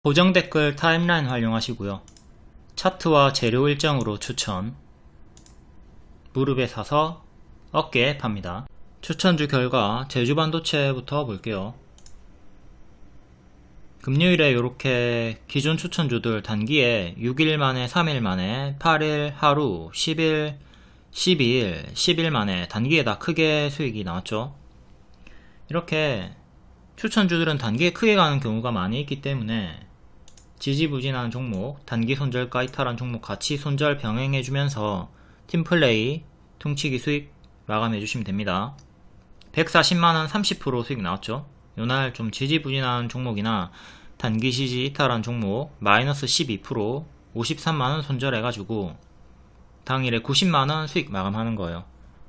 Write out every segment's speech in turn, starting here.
고정 댓글 타임라인 활용하시고요. 차트와 재료 일정으로 추천. 무릎에 사서 어깨에 팝니다. 추천주 결과 제주반도체부터 볼게요. 금요일에 이렇게 기존 추천주들 단기에 6일 만에 3일 만에 8일 하루 10일 12일 10일 만에 단기에 다 크게 수익이 나왔죠. 이렇게 추천주들은 단기에 크게 가는 경우가 많이 있기 때문에 지지부진한 종목, 단기 손절가 이탈한 종목 같이 손절 병행해주면서 팀플레이, 퉁치기 수익 마감해주시면 됩니다. 140만원 30% 수익 나왔죠. 요날 좀 지지부진한 종목이나 단기 지지 이탈한 종목 마이너스 12% 53만원 손절해가지고 당일에 90만원 수익 마감하는 거예요.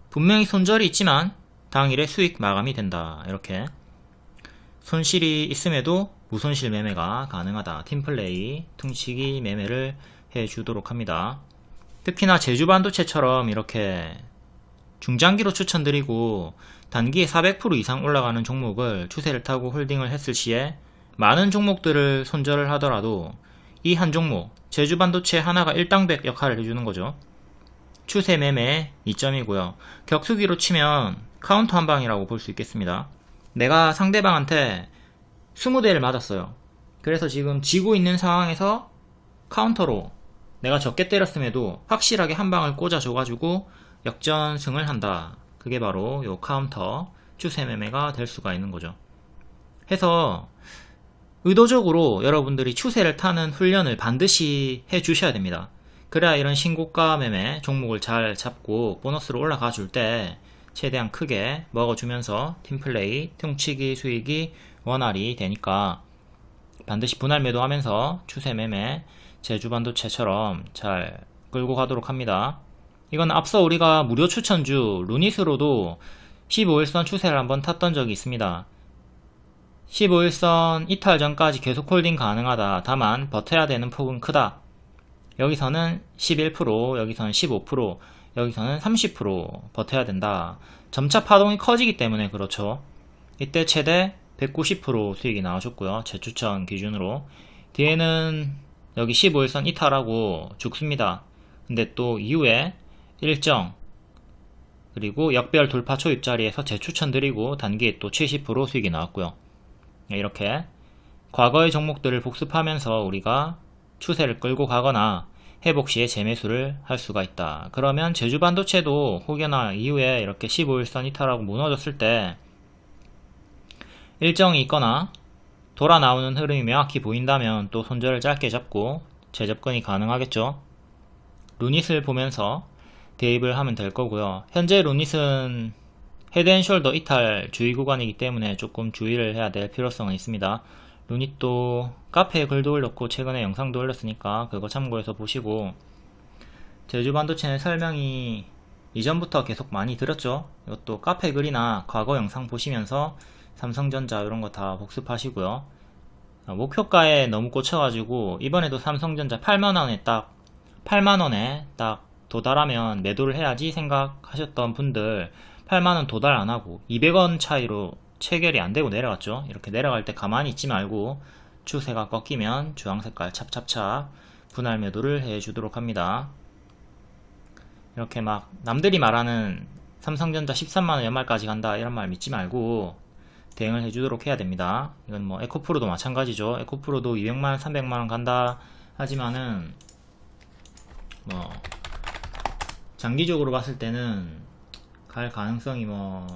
분명히 손절이 있지만 당일에 수익 마감이 된다. 이렇게 손실이 있음에도 무손실 매매가 가능하다. 팀플레이, 퉁치기 매매를 해주도록 합니다. 특히나 제주반도체처럼 이렇게 중장기로 추천드리고 단기에 400% 이상 올라가는 종목을 추세를 타고 홀딩을 했을 시에 많은 종목들을 손절을 하더라도 이 한 종목, 제주반도체 하나가 일당백 역할을 해주는 거죠. 추세 매매 2점이고요. 격투기로 치면 카운터 한 방이라고 볼 수 있겠습니다. 내가 상대방한테 20대를 맞았어요. 그래서 지금 지고 있는 상황에서 카운터로 내가 적게 때렸음에도 확실하게 한 방을 꽂아줘가지고 역전승을 한다. 그게 바로 요 카운터 추세 매매가 될 수가 있는 거죠. 해서 의도적으로 여러분들이 추세를 타는 훈련을 반드시 해 주셔야 됩니다. 그래야 이런 신고가 매매 종목을 잘 잡고 보너스로 올라가 줄 때 최대한 크게 먹어주면서 팀플레이, 퉁치기 수익이 원활히 되니까 반드시 분할 매도하면서 추세 매매 제주반도체처럼 잘 끌고 가도록 합니다. 이건 앞서 우리가 무료 추천주 루닛으로도 15일선 추세를 한번 탔던 적이 있습니다. 15일선 이탈 전까지 계속 홀딩 가능하다. 다만 버텨야 되는 폭은 크다. 여기서는 11%, 여기서는 15%, 여기서는 30% 버텨야 된다. 점차 파동이 커지기 때문에 그렇죠. 이때 최대 190% 수익이 나와줬고요. 재추천 기준으로. 뒤에는 여기 15일선 이탈하고 죽습니다. 근데 또 이후에 일정 그리고 역별 돌파 초입 자리에서 재추천 드리고 단기에 또 70% 수익이 나왔고요. 이렇게 과거의 종목들을 복습하면서 우리가 추세를 끌고 가거나 회복 시에 재매수를 할 수가 있다. 그러면 제주반도체도 혹여나 이후에 이렇게 15일선 이탈하고 무너졌을 때 일정이 있거나 돌아 나오는 흐름이 명확히 보인다면 또 손절을 짧게 잡고 재접근이 가능하겠죠. 루닛을 보면서 대입을 하면 될 거고요. 현재 루닛은 헤드앤숄더 이탈 주의 구간이기 때문에 조금 주의를 해야 될 필요성은 있습니다. 루닛도 카페에 글도 올렸고 최근에 영상도 올렸으니까 그거 참고해서 보시고, 제주반도체는 설명이 이전부터 계속 많이 드렸죠. 이것도 카페 글이나 과거 영상 보시면서 삼성전자 이런 거 다 복습하시고요. 목표가에 너무 꽂혀가지고 이번에도 삼성전자 8만원에 딱 도달하면 매도를 해야지 생각하셨던 분들 8만원 도달 안하고 200원 차이로 체결이 안되고 내려갔죠. 이렇게 내려갈 때 가만히 있지 말고 추세가 꺾이면 주황색깔 찹찹찹 분할 매도를 해주도록 합니다. 이렇게 막 남들이 말하는 삼성전자 13만원 연말까지 간다 이런 말 믿지 말고 대응을 해주도록 해야 됩니다. 이건 뭐 에코프로도 마찬가지죠. 에코프로도 200만원 300만원 간다 하지만은 뭐 장기적으로 봤을 때는 갈 가능성이 뭐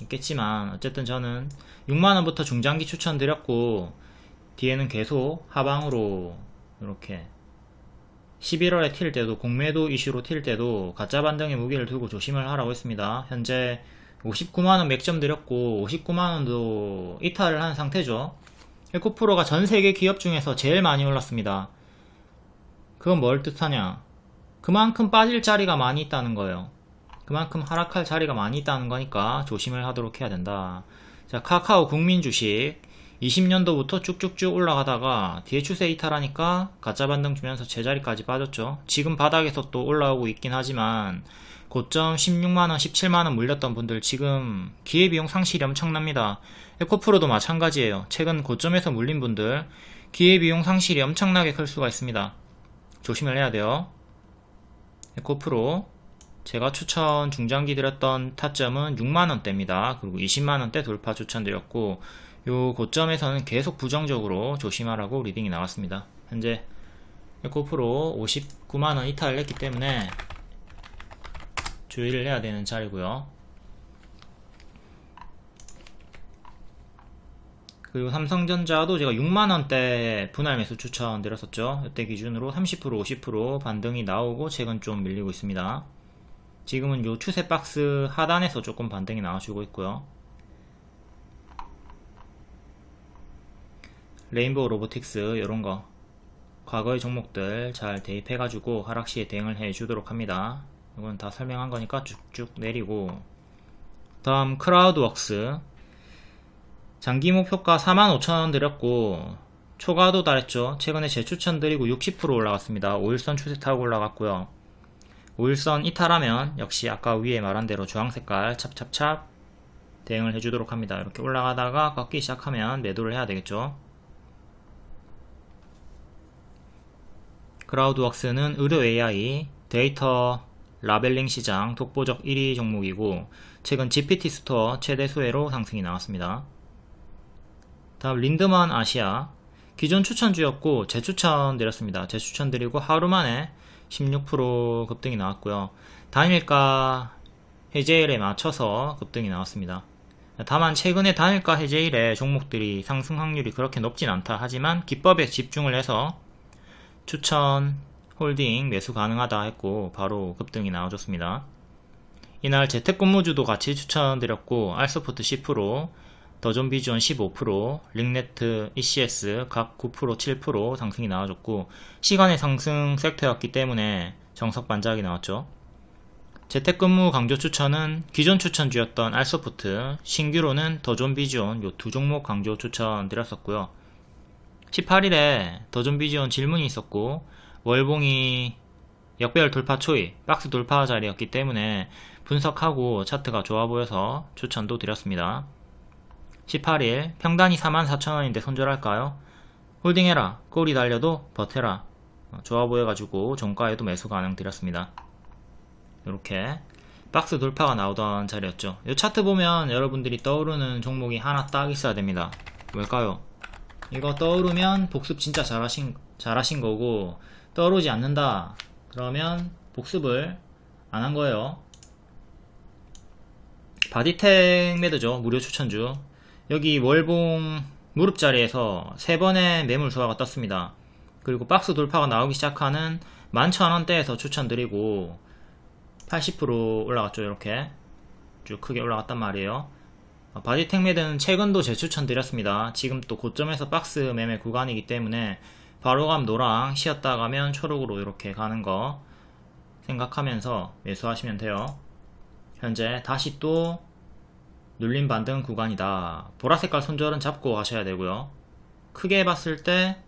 있겠지만 어쨌든 저는 6만원부터 중장기 추천드렸고 뒤에는 계속 하방으로 이렇게 11월에 튈 때도 공매도 이슈로 튈 때도 가짜 반등의 무게를 두고 조심을 하라고 했습니다. 현재 59만원 맥점 드렸고 59만원도 이탈을 한 상태죠. 에코프로가 전세계 기업 중에서 제일 많이 올랐습니다. 그건 뭘 뜻하냐, 그만큼 빠질 자리가 많이 있다는 거예요. 그만큼 하락할 자리가 많이 있다는 거니까 조심을 하도록 해야 된다. 자, 카카오 국민주식 20년도부터 쭉쭉쭉 올라가다가 뒤에 추세 이탈하니까 가짜 반등 주면서 제자리까지 빠졌죠. 지금 바닥에서 또 올라오고 있긴 하지만 고점 16만원, 17만원 물렸던 분들 지금 기회비용 상실이 엄청납니다. 에코프로도 마찬가지예요. 최근 고점에서 물린 분들 기회비용 상실이 엄청나게 클 수가 있습니다. 조심을 해야 돼요. 에코프로 제가 추천 중장기 드렸던 타점은 6만원대입니다. 그리고 20만원대 돌파 추천드렸고 요 고점에서는 계속 부정적으로 조심하라고 리딩이 나왔습니다. 현재 에코프로 59만원 이탈을 했기 때문에 주의를 해야 되는 자리고요. 그리고 삼성전자도 제가 6만원대 분할 매수 추천드렸었죠. 이때 기준으로 30% 50% 반등이 나오고 최근 좀 밀리고 있습니다. 지금은 요 추세 박스 하단에서 조금 반등이 나와주고 있고요. 레인보우 로보틱스 요런거 과거의 종목들 잘 대입해가지고 하락시에 대응을 해주도록 합니다. 이건 다 설명한 거니까 쭉쭉 내리고, 다음 크라우드웍스 장기 목표가 45,000원 드렸고 초과도 달했죠. 최근에 재추천 드리고 60% 올라갔습니다. 5일선 추세 타고 올라갔고요. 5일선 이탈하면 역시 아까 위에 말한 대로 주황색깔 찹찹찹 대응을 해주도록 합니다. 이렇게 올라가다가 꺾기 시작하면 매도를 해야 되겠죠. 크라우드웍스는 의료 AI, 데이터 라벨링 시장 독보적 1위 종목이고 최근 GPT 스토어 최대 수혜로 상승이 나왔습니다. 다음 린드만 아시아 기존 추천주였고 재추천 드렸습니다. 재추천 드리고 하루 만에 16% 급등이 나왔고요. 단일가 해제일에 맞춰서 급등이 나왔습니다. 다만 최근에 단일가 해제일에 종목들이 상승 확률이 그렇게 높진 않다 하지만 기법에 집중을 해서 추천 홀딩 매수 가능하다 했고 바로 급등이 나와줬습니다. 이날 재택근무주도 같이 추천드렸고 알소프트 10%, 더존비전 15%, 링네트, ECS 각 9%, 7% 상승이 나와줬고 시간의 상승 섹터였기 때문에 정석 반작이 나왔죠. 재택근무 강조 추천은 기존 추천주였던 알소프트, 신규로는 더존비전 요 두 종목 강조 추천드렸었고요. 18일에 더존비전 질문이 있었고 월봉이 역배열 돌파 초이 박스 돌파 자리였기 때문에 분석하고 차트가 좋아 보여서 추천도 드렸습니다. 18일 평단이 44,000원인데 손절할까요? 홀딩해라. 꼬리 달려도 버텨라. 좋아 보여가지고 종가에도 매수 가능 드렸습니다. 이렇게 박스 돌파가 나오던 자리였죠. 이 차트 보면 여러분들이 떠오르는 종목이 하나 딱 있어야 됩니다. 뭘까요? 이거 떠오르면 복습 진짜 잘하신 거고 떠오르지 않는다 그러면 복습을 안 한 거예요. 바디텍 매드죠. 무료 추천주. 여기 월봉 무릎 자리에서 3번의 매물 수화가 떴습니다. 그리고 박스 돌파가 나오기 시작하는 11,000원대에서 추천드리고 80% 올라갔죠. 이렇게 쭉 크게 올라갔단 말이에요. 바디텍 매드는 최근도 재추천 드렸습니다. 지금 또 고점에서 박스 매매 구간이기 때문에 바로감 노랑 쉬었다 가면 초록으로 이렇게 가는 거 생각하면서 매수하시면 돼요. 현재 다시 또 눌림 반등 구간이다. 보라색깔 손절은 잡고 가셔야 되고요. 크게 봤을 때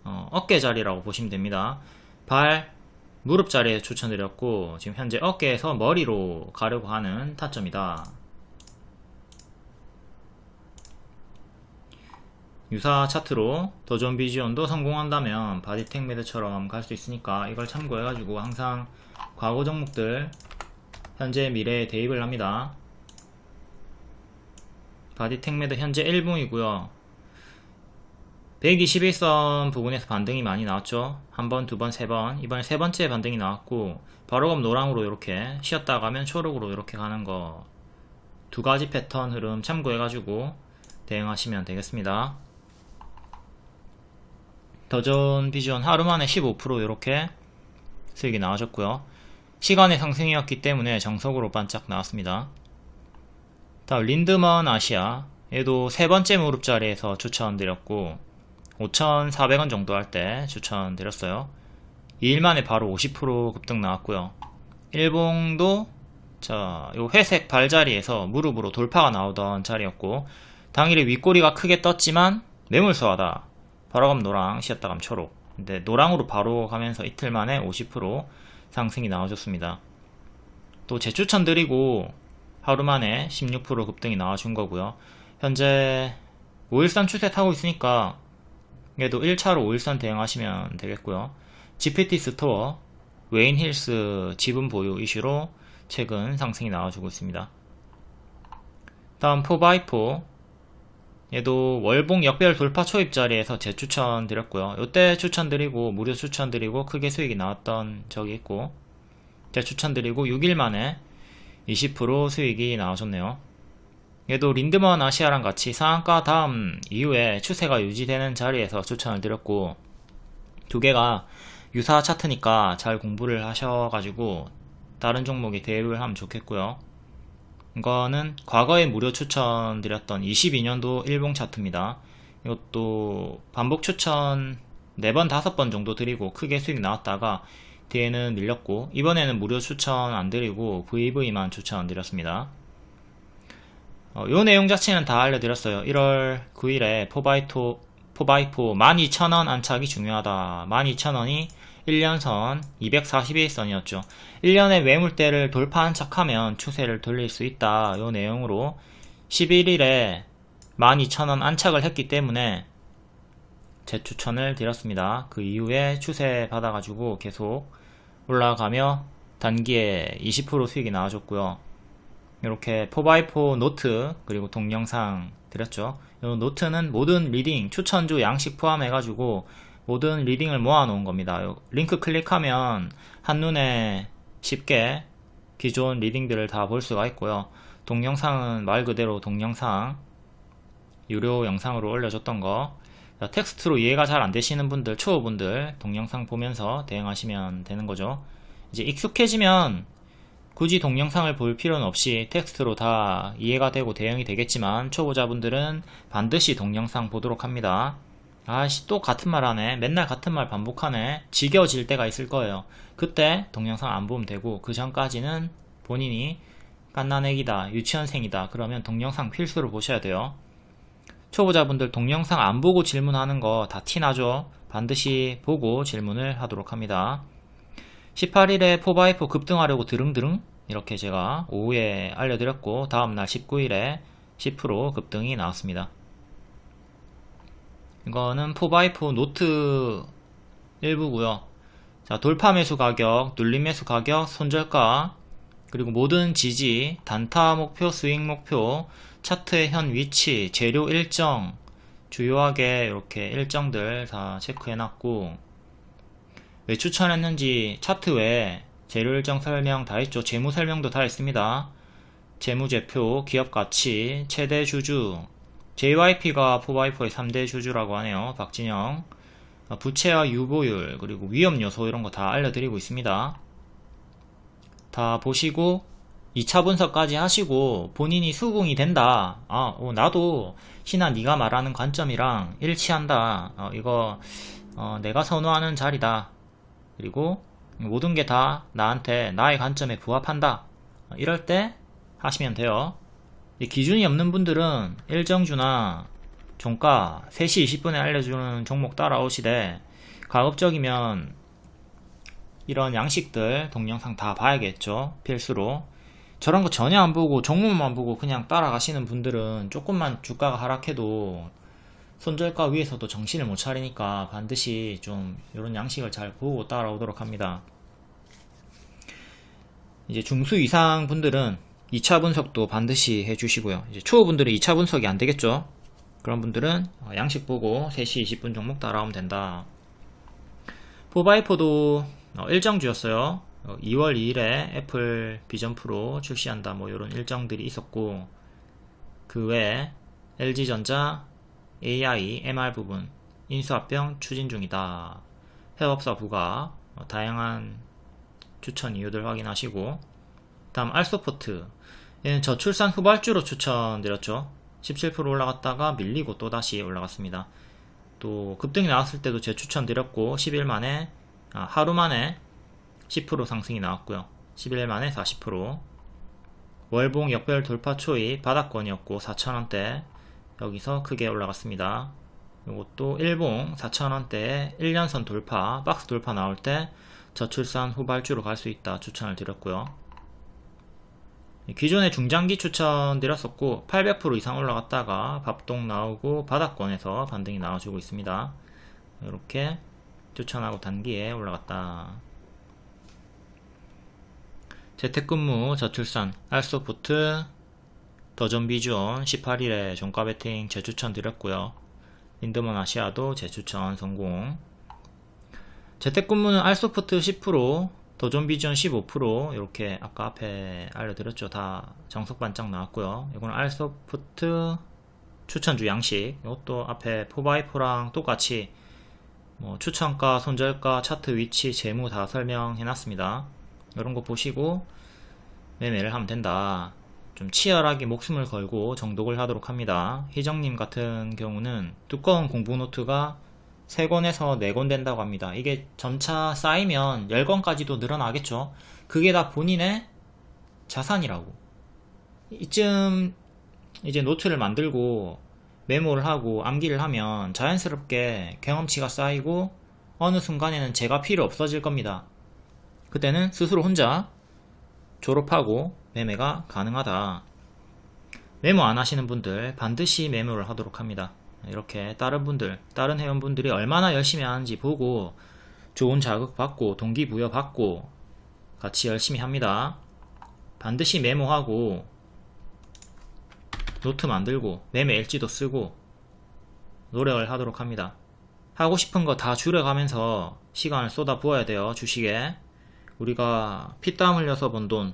어깨 자리라고 보시면 됩니다. 발 무릎 자리에 추천드렸고 지금 현재 어깨에서 머리로 가려고 하는 타점이다. 유사 차트로 더존비지온도 성공한다면 바디텍 매드처럼 갈 수 있으니까 이걸 참고해가지고 항상 과거 종목들 현재 미래에 대입을 합니다. 바디텍 매드 현재 1봉이고요 121선 부분에서 반등이 많이 나왔죠. 한번, 두번, 세번. 이번에 세 번째 반등이 나왔고 바로감 노랑으로 이렇게 쉬었다 가면 초록으로 이렇게 가는 거 두 가지 패턴 흐름 참고해가지고 대응하시면 되겠습니다. 더존 비전 하루만에 15% 이렇게 수익이 나와줬고요. 시간의 상승이었기 때문에 정석으로 반짝 나왔습니다. 다음 린드먼 아시아 얘도 세 번째 무릎 자리에서 추천드렸고 5,400원 정도 할 때 추천드렸어요. 2일 만에 바로 50% 급등 나왔고요. 일봉도 요 회색 발자리에서 무릎으로 돌파가 나오던 자리였고 당일에 윗꼬리가 크게 떴지만 매물소하다. 바로감 노랑, 쉬었다감 초록. 근데 노랑으로 바로 가면서 이틀 만에 50% 상승이 나와줬습니다. 또 재추천 드리고 하루 만에 16% 급등이 나와준 거고요. 현재 5일선 추세 타고 있으니까 얘도 1차로 5일선 대응하시면 되겠고요. GPT 스토어, 웨인 힐스 지분 보유 이슈로 최근 상승이 나와주고 있습니다. 다음 4x4, 얘도 월봉 역별 돌파 초입 자리에서 재추천 드렸고요. 요때 추천드리고 무료 추천드리고 크게 수익이 나왔던 적이 있고, 재추천드리고 6일 만에 20% 수익이 나와줬네요. 얘도 린드먼 아시아랑 같이 상한가 다음 이후에 추세가 유지되는 자리에서 추천을 드렸고, 두 개가 유사 차트니까 잘 공부를 하셔가지고 다른 종목에 대입을 하면 좋겠고요. 이거는 과거에 무료 추천드렸던 22년도 일봉 차트입니다. 이것도 반복 추천 4번 5번 정도 드리고 크게 수익 나왔다가 뒤에는 밀렸고, 이번에는 무료 추천 안 드리고 VV만 추천 드렸습니다. 요 내용 자체는 다 알려드렸어요. 1월 9일에 4x4 12,000원 안착이 중요하다. 12,000원이 1년선 241선이었죠. 1년의 매물대를 돌파 안착하면 추세를 돌릴 수 있다. 요 내용으로 11일에 12,000원 안착을 했기 때문에 재추천을 드렸습니다. 그 이후에 추세 받아가지고 계속 올라가며 단기에 20% 수익이 나와줬고요. 이렇게 4x4 노트 그리고 동영상 드렸죠. 이 노트는 모든 리딩, 추천주 양식 포함해가지고 모든 리딩을 모아놓은 겁니다. 요 링크 클릭하면 한눈에 쉽게 기존 리딩들을 다 볼 수가 있고요. 동영상은 말 그대로 동영상 유료 영상으로 올려줬던 거. 텍스트로 이해가 잘 안되시는 분들, 초보분들 동영상 보면서 대응하시면 되는 거죠. 이제 익숙해지면 굳이 동영상을 볼 필요는 없이 텍스트로 다 이해가 되고 대응이 되겠지만, 초보자분들은 반드시 동영상 보도록 합니다. 아씨, 또 같은 말 하네, 맨날 같은 말 반복하네, 지겨워질 때가 있을 거예요. 그때 동영상 안 보면 되고, 그 전까지는 본인이 갓난애기다, 유치원생이다 그러면 동영상 필수로 보셔야 돼요. 초보자분들 동영상 안 보고 질문하는 거 다 티나죠? 반드시 보고 질문을 하도록 합니다. 18일에 4x4 급등하려고 드릉드릉 이렇게 제가 오후에 알려드렸고, 다음날 19일에 10% 급등이 나왔습니다. 이거는 4x4 노트 일부고요. 자, 돌파 매수 가격, 눌림 매수 가격, 손절가, 그리고 모든 지지, 단타 목표, 스윙 목표, 차트의 현 위치, 재료 일정, 주요하게 이렇게 일정들 다 체크해놨고, 왜 추천했는지 차트 외에 재료 일정 설명 다 있죠. 재무 설명도 다 있습니다. 재무제표, 기업가치, 최대 주주, JYP가 4x4의 3대 주주라고 하네요. 박진영. 부채와 유보율, 그리고 위험 요소 이런 거 다 알려드리고 있습니다. 다 보시고 2차 분석까지 하시고 본인이 수긍이 된다. 나도 신아 네가 말하는 관점이랑 일치한다. 이거 내가 선호하는 자리다. 그리고 모든 게 다 나한테, 나의 관점에 부합한다. 이럴 때 하시면 돼요. 기준이 없는 분들은 일정주나 종가 3시 20분에 알려주는 종목 따라오시되, 가급적이면 이런 양식들 동영상 다 봐야겠죠. 필수로. 저런 거 전혀 안 보고 종목만 보고 그냥 따라가시는 분들은 조금만 주가가 하락해도 손절가 위에서도 정신을 못 차리니까 반드시 좀 이런 양식을 잘 보고 따라오도록 합니다. 이제 중수 이상 분들은 2차 분석도 반드시 해주시고요. 이제 초보분들은 2차 분석이 안 되겠죠. 그런 분들은 양식 보고 3시 20분 종목 따라오면 된다. 4x4도 일정주였어요. 2월 2일에 애플 비전 프로 출시한다, 뭐 이런 일정들이 있었고, 그 외에 LG전자 AI, MR 부분 인수합병 추진 중이다. 해업사 부가, 다양한 추천 이유들 확인하시고, 다음 알소포트, 얘는 저출산 후발주로 추천드렸죠. 17% 올라갔다가 밀리고 또 다시 올라갔습니다. 또 급등이 나왔을 때도 재추천드렸고 10일 만에, 하루 만에 10% 상승이 나왔고요. 11일 만에 40%. 월봉 역별 돌파 초입 바닥권이었고 4,000원대 여기서 크게 올라갔습니다. 이것도 일봉 4,000원대에 1년선 돌파, 박스 돌파 나올 때 저출산 후발주로 갈 수 있다 추천을 드렸고요. 기존에 중장기 추천드렸었고 800% 이상 올라갔다가 밥동 나오고 바닥권에서 반등이 나와주고 있습니다. 이렇게 추천하고 단기에 올라갔다. 재택근무 저출산 알소프트 더존비주온 18일에 종가 베팅 재추천 드렸고요. 린드먼 아시아도 재추천 성공. 재택근무는 알소프트 10%, 더존비주온 15%, 이렇게 아까 앞에 알려드렸죠. 다 정석 반짝 나왔고요. 이거는 알소프트 추천주 양식. 이것도 앞에 4x4랑 똑같이 뭐 추천가, 손절가, 차트 위치, 재무 다 설명해놨습니다. 이런 거 보시고 매매를 하면 된다. 좀 치열하게 목숨을 걸고 정독을 하도록 합니다. 희정님 같은 경우는 두꺼운 공부 노트가 3권에서 4권 된다고 합니다. 이게 점차 쌓이면 10권까지도 늘어나겠죠. 그게 다 본인의 자산이라고. 이쯤 이제 노트를 만들고 메모를 하고 암기를 하면 자연스럽게 경험치가 쌓이고 어느 순간에는 제가 필요 없어질 겁니다. 그때는 스스로 혼자 졸업하고 매매가 가능하다. 메모 안 하시는 분들 반드시 메모를 하도록 합니다. 이렇게 다른 회원분들이 얼마나 열심히 하는지 보고 좋은 자극 받고 동기부여 받고 같이 열심히 합니다. 반드시 메모하고 노트 만들고 매매 일지도 쓰고 노력을 하도록 합니다. 하고 싶은 거 다 줄여가면서 시간을 쏟아 부어야 돼요. 주식에 우리가 피땀 흘려서 번 돈,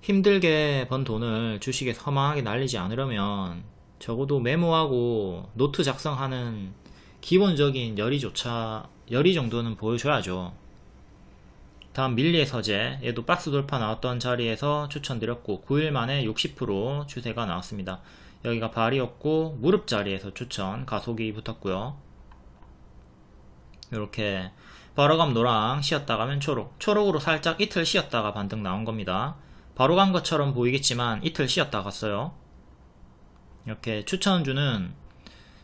힘들게 번 돈을 주식에 허망하게 날리지 않으려면 적어도 메모하고 노트 작성하는 기본적인 열의 정도는 보여줘야죠. 다음 밀리의 서재, 얘도 박스 돌파 나왔던 자리에서 추천드렸고 9일 만에 60% 추세가 나왔습니다. 여기가 발이었고 무릎 자리에서 추천, 가속이 붙었고요. 이렇게 바로 감 노랑, 쉬었다 가면 초록으로 살짝 이틀 쉬었다가 반등 나온 겁니다. 바로 간 것처럼 보이겠지만 이틀 쉬었다 갔어요. 이렇게 추천주는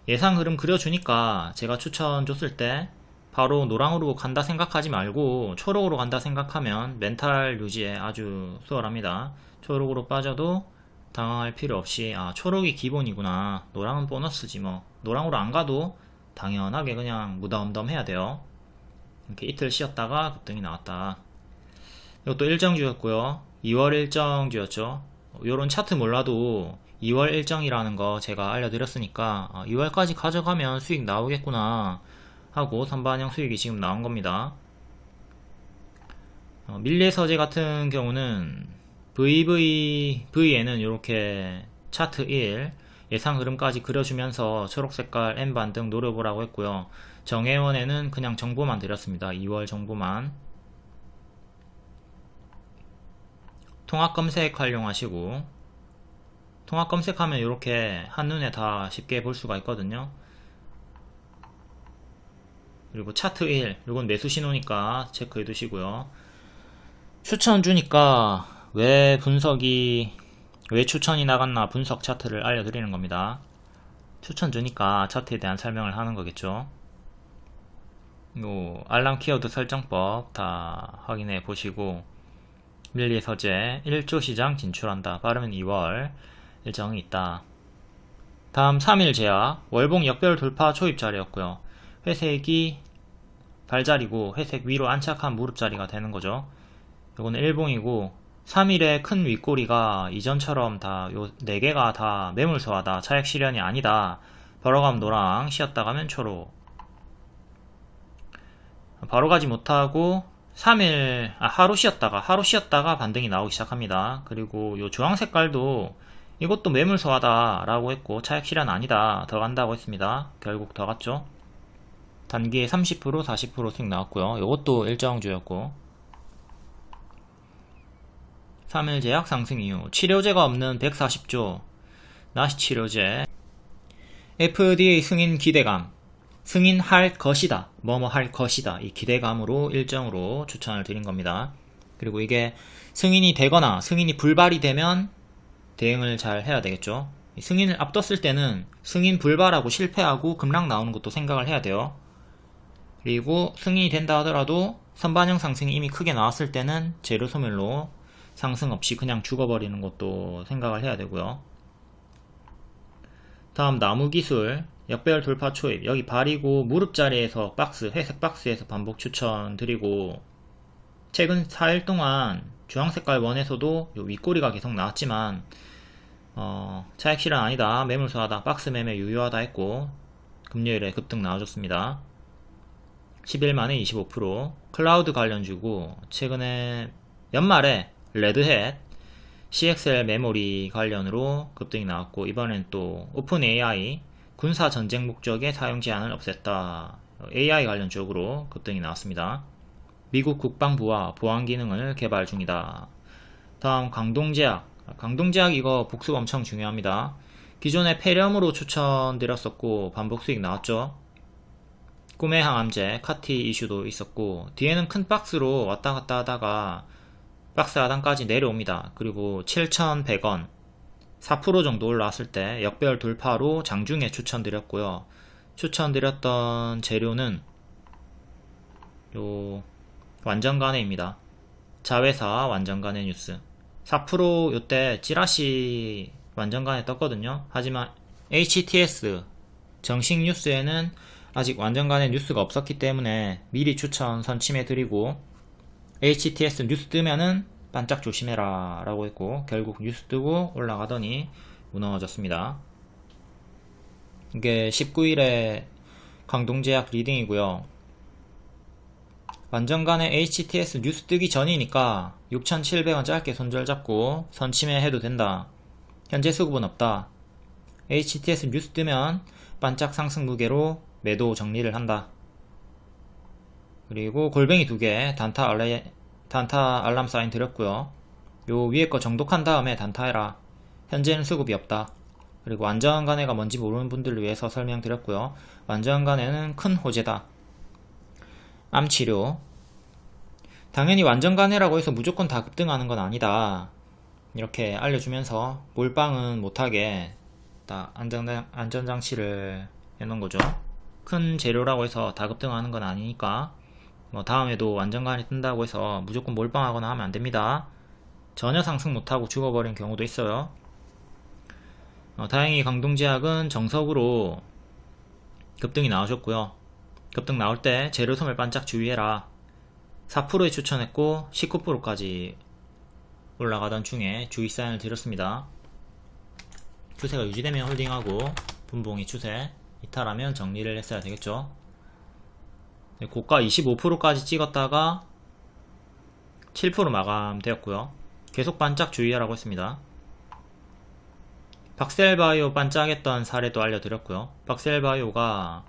예상 흐름 그려주니까 제가 추천 줬을 때 바로 노랑으로 간다 생각하지 말고 초록으로 간다 생각하면 멘탈 유지에 아주 수월합니다. 초록으로 빠져도 당황할 필요 없이 초록이 기본이구나, 노랑은 보너스지 뭐, 노랑으로 안 가도 당연하게 그냥 무덤덤 해야 돼요. 이렇게 이틀 쉬었다가 급등이 나왔다. 이것도 일정주였고요. 2월 일정주였죠. 요런 차트 몰라도 2월 일정이라는 거 제가 알려드렸으니까 2월까지 가져가면 수익 나오겠구나 하고 선반영 수익이 지금 나온 겁니다. 밀리의 서재 같은 경우는 VV에는 이렇게 차트 1 예상 흐름까지 그려주면서 초록색깔 M 반등 노려보라고 했고요. 정혜원에는 그냥 정보만 드렸습니다. 2월 정보만. 통합 검색 활용하시고, 통합 검색하면 이렇게 한눈에 다 쉽게 볼 수가 있거든요. 그리고 차트 1, 이건 매수 신호니까 체크해 두시고요. 추천 주니까 왜 추천이 나갔나 분석 차트를 알려드리는 겁니다. 추천 주니까 차트에 대한 설명을 하는 거겠죠. 요 알람 키워드 설정법 다 확인해 보시고, 밀리의 서재 1조 시장 진출한다. 빠르면 2월 일정이 있다. 다음 3일 제약 월봉 역별 돌파 초입 자리였고요. 회색이 발자리고 회색 위로 안착한 무릎 자리가 되는 거죠. 요거는 일봉이고 3일의 큰 윗꼬리가 이전처럼 다 요 4개가 다 매물소화다, 차익 실현이 아니다. 바로 가면 노랑, 쉬었다 가면 초록. 바로 가지 못하고 3일 하루 쉬었다가 반등이 나오기 시작합니다. 그리고 요 주황 색깔도 이것도 매물소화다 라고 했고 차익 실현 아니다, 더 간다고 했습니다. 결국 더 갔죠. 단기에 30% 40% 수익 나왔고요. 이것도 일정주였고, 3일 제약 상승 이후 치료제가 없는 140조 나시 치료제, FDA 승인 기대감, 승인할 것이다, 뭐뭐 할 것이다, 이 기대감으로 일정으로 추천을 드린 겁니다. 그리고 이게 승인이 되거나 승인이 불발이 되면 대응을 잘 해야 되겠죠. 승인을 앞뒀을 때는 승인 불발하고 실패하고 급락 나오는 것도 생각을 해야 돼요. 그리고 승인이 된다 하더라도 선반영 상승이 이미 크게 나왔을 때는 재료 소멸로 상승 없이 그냥 죽어버리는 것도 생각을 해야 되고요. 다음 나무기술 역배열 돌파 초입, 여기 발이고 무릎 자리에서 박스, 회색 박스에서 반복 추천드리고, 최근 4일 동안 주황색깔 원에서도 요 윗꼬리가 계속 나왔지만 차익 실현 아니다, 매물소하다, 박스 매매 유효하다 했고 금요일에 급등 나와줬습니다. 10일 만에 25%. 클라우드 관련주고, 최근에 연말에 레드햇 CXL 메모리 관련으로 급등이 나왔고, 이번엔 또 오픈 AI 군사 전쟁 목적의 사용 제한을 없앴다, AI 관련 쪽으로 급등이 나왔습니다. 미국 국방부와 보안 기능을 개발 중이다. 다음 강동제약. 강동제약 이거 복수가 엄청 중요합니다. 기존에 폐렴으로 추천드렸었고 반복 수익 나왔죠. 꿈의 항암제 카티 이슈도 있었고, 뒤에는 큰 박스로 왔다 갔다 하다가 박스 하단까지 내려옵니다. 그리고 7,100원 4% 정도 올라왔을 때 역배열 돌파로 장중에 추천드렸고요. 추천드렸던 재료는 요 완전간해입니다. 자회사 완전간해 뉴스 4% 요때 찌라시 완전간해 떴거든요. 하지만 HTS 정식 뉴스에는 아직 완전간해 뉴스가 없었기 때문에 미리 추천 선침해드리고, HTS 뉴스 뜨면은 반짝 조심해라 라고 했고, 결국 뉴스 뜨고 올라가더니 무너졌습니다. 이게 19일에 강동제약 리딩이고요. 완전간에 HTS 뉴스 뜨기 전이니까 6,700원 짧게 손절 잡고 선침해 해도 된다. 현재 수급은 없다. HTS 뉴스 뜨면 반짝 상승 무게로 매도 정리를 한다. 그리고 골뱅이 2개 단타 알람 사인 드렸고요. 요 위에 거 정독한 다음에 단타해라. 현재는 수급이 없다. 그리고 완전간해가 뭔지 모르는 분들을 위해서 설명드렸고요. 완전간해는 큰 호재다. 암치료. 당연히 완전간해라고 해서 무조건 다 급등하는 건 아니다. 이렇게 알려주면서 몰빵은 못하게 딱 안전장치를 해놓은 거죠. 큰 재료라고 해서 다 급등하는 건 아니니까 다음에도 완전간해 뜬다고 해서 무조건 몰빵하거나 하면 안됩니다. 전혀 상승 못하고 죽어버린 경우도 있어요. 다행히 강동제약은 정석으로 급등이 나오셨고요. 급등 나올 때 재료 소멸 반짝 주의해라. 4%에 추천했고 19%까지 올라가던 중에 주의 사인을 드렸습니다. 추세가 유지되면 홀딩하고 분봉이 추세 이탈하면 정리를 했어야 되겠죠. 고가 25%까지 찍었다가 7% 마감되었고요. 계속 반짝 주의하라고 했습니다. 박셀바이오 반짝했던 사례도 알려드렸고요. 박셀바이오가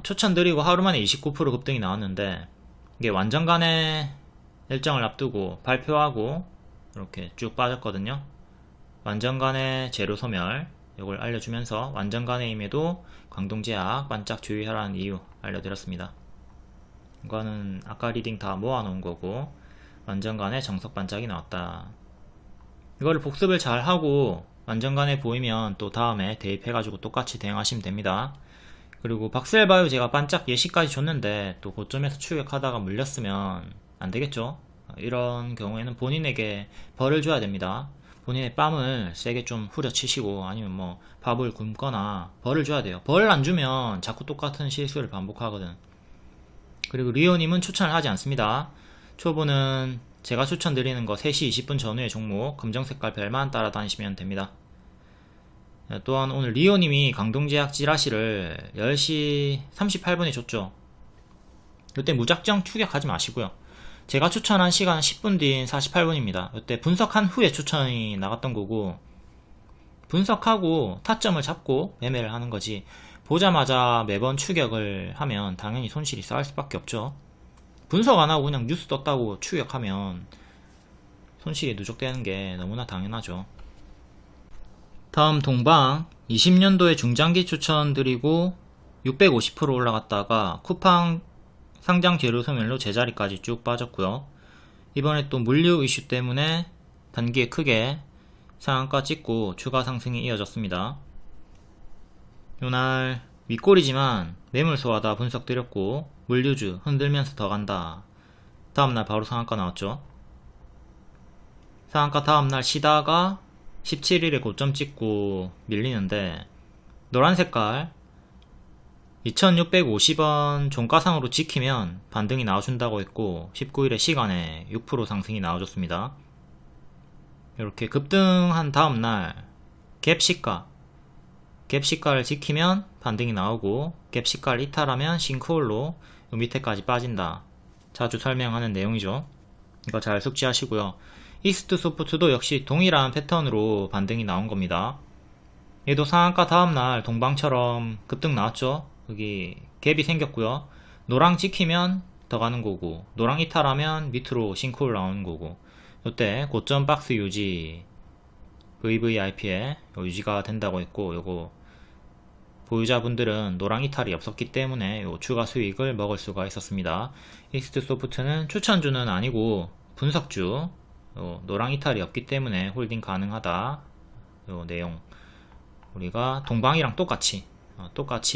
추천드리고 하루만에 29% 급등이 나왔는데, 이게 완전간해 일정을 앞두고 발표하고 이렇게 쭉 빠졌거든요. 완전간해 재료 소멸 이걸 알려주면서 완전간해임에도 광동제약 반짝 주의하라는 이유 알려드렸습니다. 이거는 아까 리딩 다 모아놓은 거고, 완전간해 정석 반짝이 나왔다. 이거를 복습을 잘 하고 완전간해 보이면 또 다음에 대입해가지고 똑같이 대응하시면 됩니다. 그리고 박셀바이오 제가 반짝 예시까지 줬는데 또 고점에서 추격하다가 물렸으면 안되겠죠. 이런 경우에는 본인에게 벌을 줘야 됩니다. 본인의 뺨을 세게 좀 후려치시고 아니면 뭐 밥을 굶거나 벌을 줘야 돼요. 벌 안 주면 자꾸 똑같은 실수를 반복하거든. 그리고 리오님은 추천을 하지 않습니다. 초보는 제가 추천드리는 거 3시 20분 전후의 종목 검정색깔 별만 따라다니시면 됩니다. 또한 오늘 리오님이 강동제약 찌라시를 10시 38분에 줬죠. 이때 무작정 추격하지 마시고요. 제가 추천한 시간은 10분 뒤인 48분입니다. 이때 분석한 후에 추천이 나갔던 거고, 분석하고 타점을 잡고 매매를 하는 거지, 보자마자 매번 추격을 하면 당연히 손실이 쌓일 수밖에 없죠. 분석 안 하고 그냥 뉴스 떴다고 추격하면 손실이 누적되는 게 너무나 당연하죠. 다음 동방 20년도에 중장기 추천드리고 650% 올라갔다가 쿠팡 상장 재료 소멸로 제자리까지 쭉 빠졌고요. 이번에 또 물류 이슈 때문에 단기에 크게 상한가 찍고 추가 상승이 이어졌습니다. 요날 윗골이지만 매물 소화다 분석 드렸고, 물류주 흔들면서 더 간다. 다음날 바로 상한가 나왔죠. 상한가 다음날 쉬다가 17일에 고점 찍고 밀리는데, 노란 색깔 2650원 종가상으로 지키면 반등이 나와준다고 했고 19일의 시간에 6% 상승이 나와줬습니다. 이렇게 급등한 다음날 갭시가를 지키면 반등이 나오고, 갭시가를 이탈하면 싱크홀로 요 밑에까지 빠진다. 자주 설명하는 내용이죠. 이거 잘 숙지하시고요. 이스트 소프트도 역시 동일한 패턴으로 반등이 나온 겁니다. 얘도 상한가 다음날 동방처럼 급등 나왔죠. 여기 갭이 생겼고요. 노랑 지키면 더 가는 거고, 노랑 이탈하면 밑으로 싱크홀 나오는 거고, 이때 고점 박스 유지 VVIP에 유지가 된다고 했고, 요거 보유자분들은 노랑 이탈이 없었기 때문에 요 추가 수익을 먹을 수가 있었습니다. 이스트 소프트는 추천주는 아니고 분석주, 노랑 이탈이 없기 때문에 홀딩 가능하다. 요 내용 우리가 동방이랑 똑같이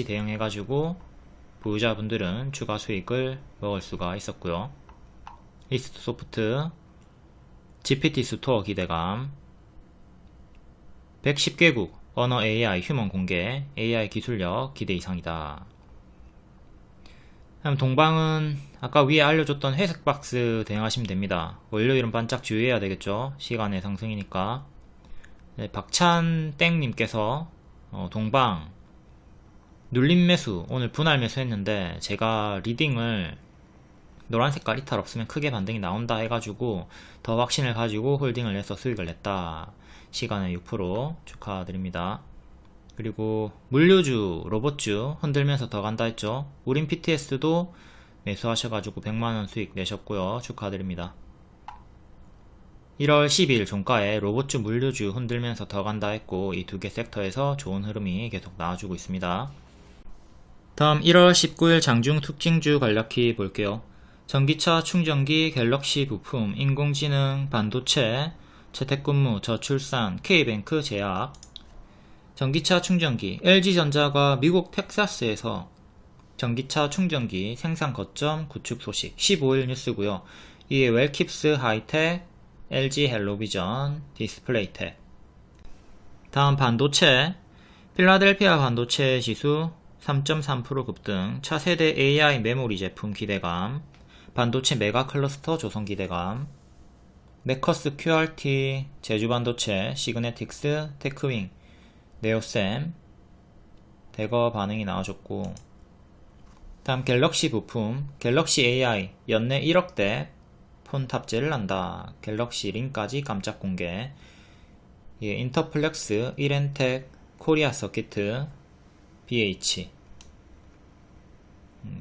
대응해가지고 보유자분들은 추가 수익을 먹을 수가 있었고요. 이스트 소프트 GPT 스토어 기대감, 110개국 언어 AI 휴먼 공개, AI 기술력 기대 이상이다. 그럼 동방은 아까 위에 알려줬던 회색 박스 대응하시면 됩니다. 월요일은 반짝 주의해야 되겠죠. 시간의 상승이니까. 네, 박찬땡님께서 동방 눌림 매수, 오늘 분할 매수 했는데 제가 리딩을 노란 색깔 이탈 없으면 크게 반등이 나온다 해가지고 더 확신을 가지고 홀딩을 해서 수익을 냈다. 시간에 6% 축하드립니다. 그리고 물류주, 로봇주 흔들면서 더 간다 했죠. 우린 PTS도 매수하셔가지고 100만원 수익 내셨고요. 축하드립니다. 1월 12일 종가에 로봇주, 물류주 흔들면서 더 간다 했고, 이 두 개 섹터에서 좋은 흐름이 계속 나와주고 있습니다. 다음 1월 19일 장중 특징주 간략히 볼게요. 전기차 충전기, 갤럭시 부품, 인공지능, 반도체, 재택근무, 저출산, K뱅크 제약. 전기차 충전기, LG전자가 미국 텍사스에서 전기차 충전기 생산 거점 구축 소식, 15일 뉴스고요. 이에 웰킵스 하이텍, LG 헬로비전, 디스플레이텍. 다음 반도체, 필라델피아 반도체 지수 3.3% 급등, 차세대 AI 메모리 제품 기대감, 반도체 메가 클러스터 조성 기대감, 메커스 QRT, 제주반도체, 시그네틱스, 테크윙, 네오셈, 대거 반응이 나와줬고, 다음 갤럭시 부품, 갤럭시 AI 연내 1억대 폰 탑재를 한다. 갤럭시 링까지 깜짝 공개. 예, 인터플렉스, 이렌텍, 코리아 서키트, BH.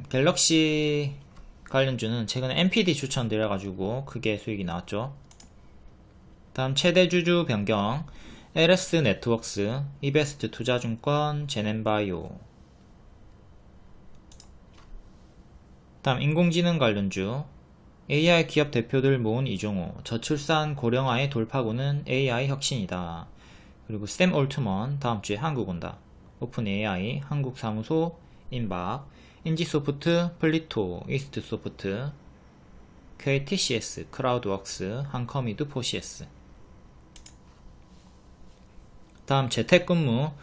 갤럭시 관련주는 최근에 NPD 추천드려가지고 크게 수익이 나왔죠. 다음 최대 주주 변경, LS 네트웍스, 이베스트 투자증권, 제넨바이오. 다음 인공지능 관련주, AI 기업 대표들 모은 이종호, 저출산 고령화의 돌파구는 AI 혁신이다. 그리고 샘 올트먼 다음주에 한국 온다. 오픈 AI, 한국사무소, 인박, 인지소프트, 플리토, 이스트소프트, KTCS, 크라우드웍스, 한커미드, 포시에스. 다음 재택근무가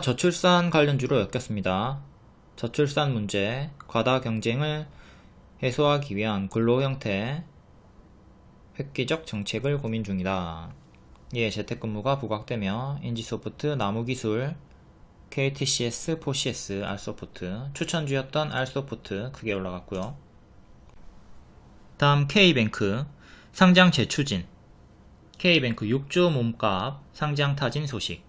저출산 관련주로 엮였습니다. 저출산 문제, 과다 경쟁을 해소하기 위한 근로 형태, 획기적 정책을 고민 중이다. 이에 재택근무가 부각되며 인지소프트, 나무기술, KTCS, 포시에스, 알소프트, 추천주였던 알소프트 크게 올라갔고요. 다음 K뱅크, 상장 재추진. K뱅크 6조 몸값 상장 타진 소식.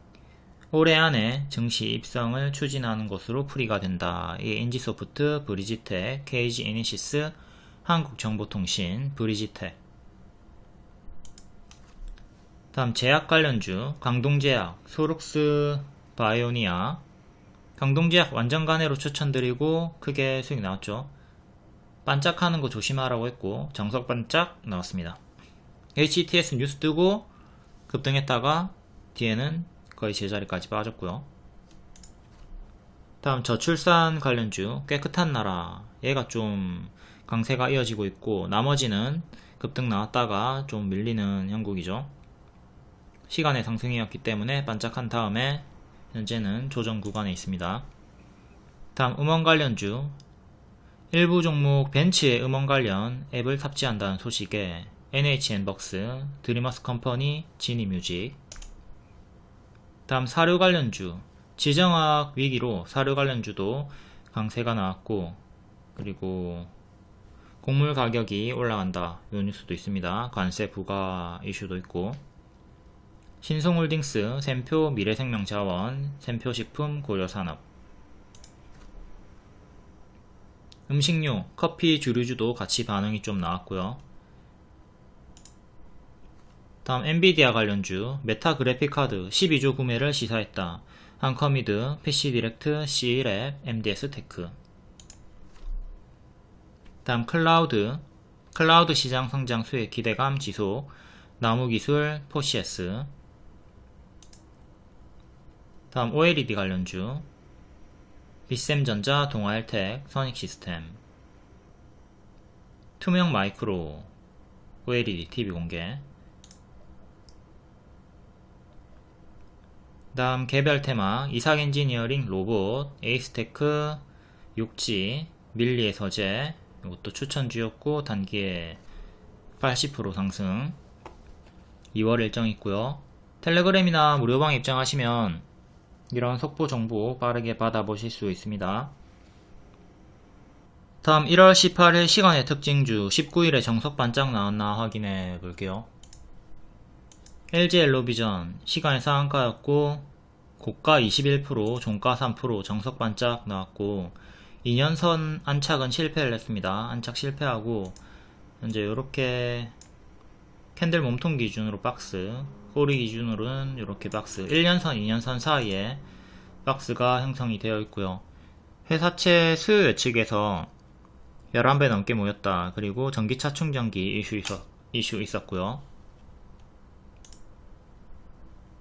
올해 안에 증시 입성을 추진하는 것으로 풀이가 된다. 이 인지소프트, 브리지텍, KG 이니시스, 한국정보통신, 브리지텍. 다음 제약 관련주, 강동제약, 소룩스 바이오니아. 강동제약 완전 간회로 추천드리고 크게 수익 나왔죠. 반짝하는 거 조심하라고 했고 정석 반짝 나왔습니다. HTS 뉴스 뜨고 급등했다가 뒤에는 거의 제자리까지 빠졌고요. 다음 저출산 관련주 깨끗한 나라, 얘가 좀 강세가 이어지고 있고, 나머지는 급등 나왔다가 좀 밀리는 형국이죠. 시간의 상승이었기 때문에 반짝한 다음에 현재는 조정 구간에 있습니다. 다음 음원 관련주, 일부 종목 벤츠의 음원 관련 앱을 탑재한다는 소식에 NHN벅스, 드리머스 컴퍼니, 지니뮤직. 다음 사료 관련주, 지정학 위기로 사료 관련주도 강세가 나왔고, 그리고 곡물 가격이 올라간다, 이 뉴스도 있습니다. 관세 부과 이슈도 있고. 신송홀딩스, 샘표, 미래생명자원, 샘표식품, 고려산업. 음식료, 커피, 주류주도 같이 반응이 좀 나왔고요. 다음 엔비디아 관련주, 메타 그래픽카드 12조 구매를 시사했다. 한커미드, PC디렉트, C랩, MDS테크. 다음 클라우드 시장 성장 수혜 기대감 지속, 나무기술, 포시에스. 다음 OLED 관련주, 비셈전자, 동아일텍, 선익시스템. 투명 마이크로, OLED TV 공개. 다음 개별 테마, 이삭 엔지니어링, 로봇, 에이스테크, 육지, 밀리의 서재. 이것도 추천주였고 단기에 80% 상승. 2월 일정 있고요. 텔레그램이나 무료방 입장하시면 이런 속보 정보 빠르게 받아보실 수 있습니다. 다음 1월 18일 시간의 특징주, 19일에 정석 반짝 나왔나 확인해 볼게요. LG엘로비전 시간의 상한가였고 고가 21%, 종가 3%, 정석 반짝 나왔고 2년선 안착은 실패를 했습니다. 안착 실패하고 현재 이렇게 캔들 몸통 기준으로 박스, 꼬리 기준으로는 이렇게 박스, 1년선, 2년선 사이에 박스가 형성이 되어 있고요. 회사채 수요 예측에서 11배 넘게 모였다. 그리고 전기차 충전기 이슈 있었고요.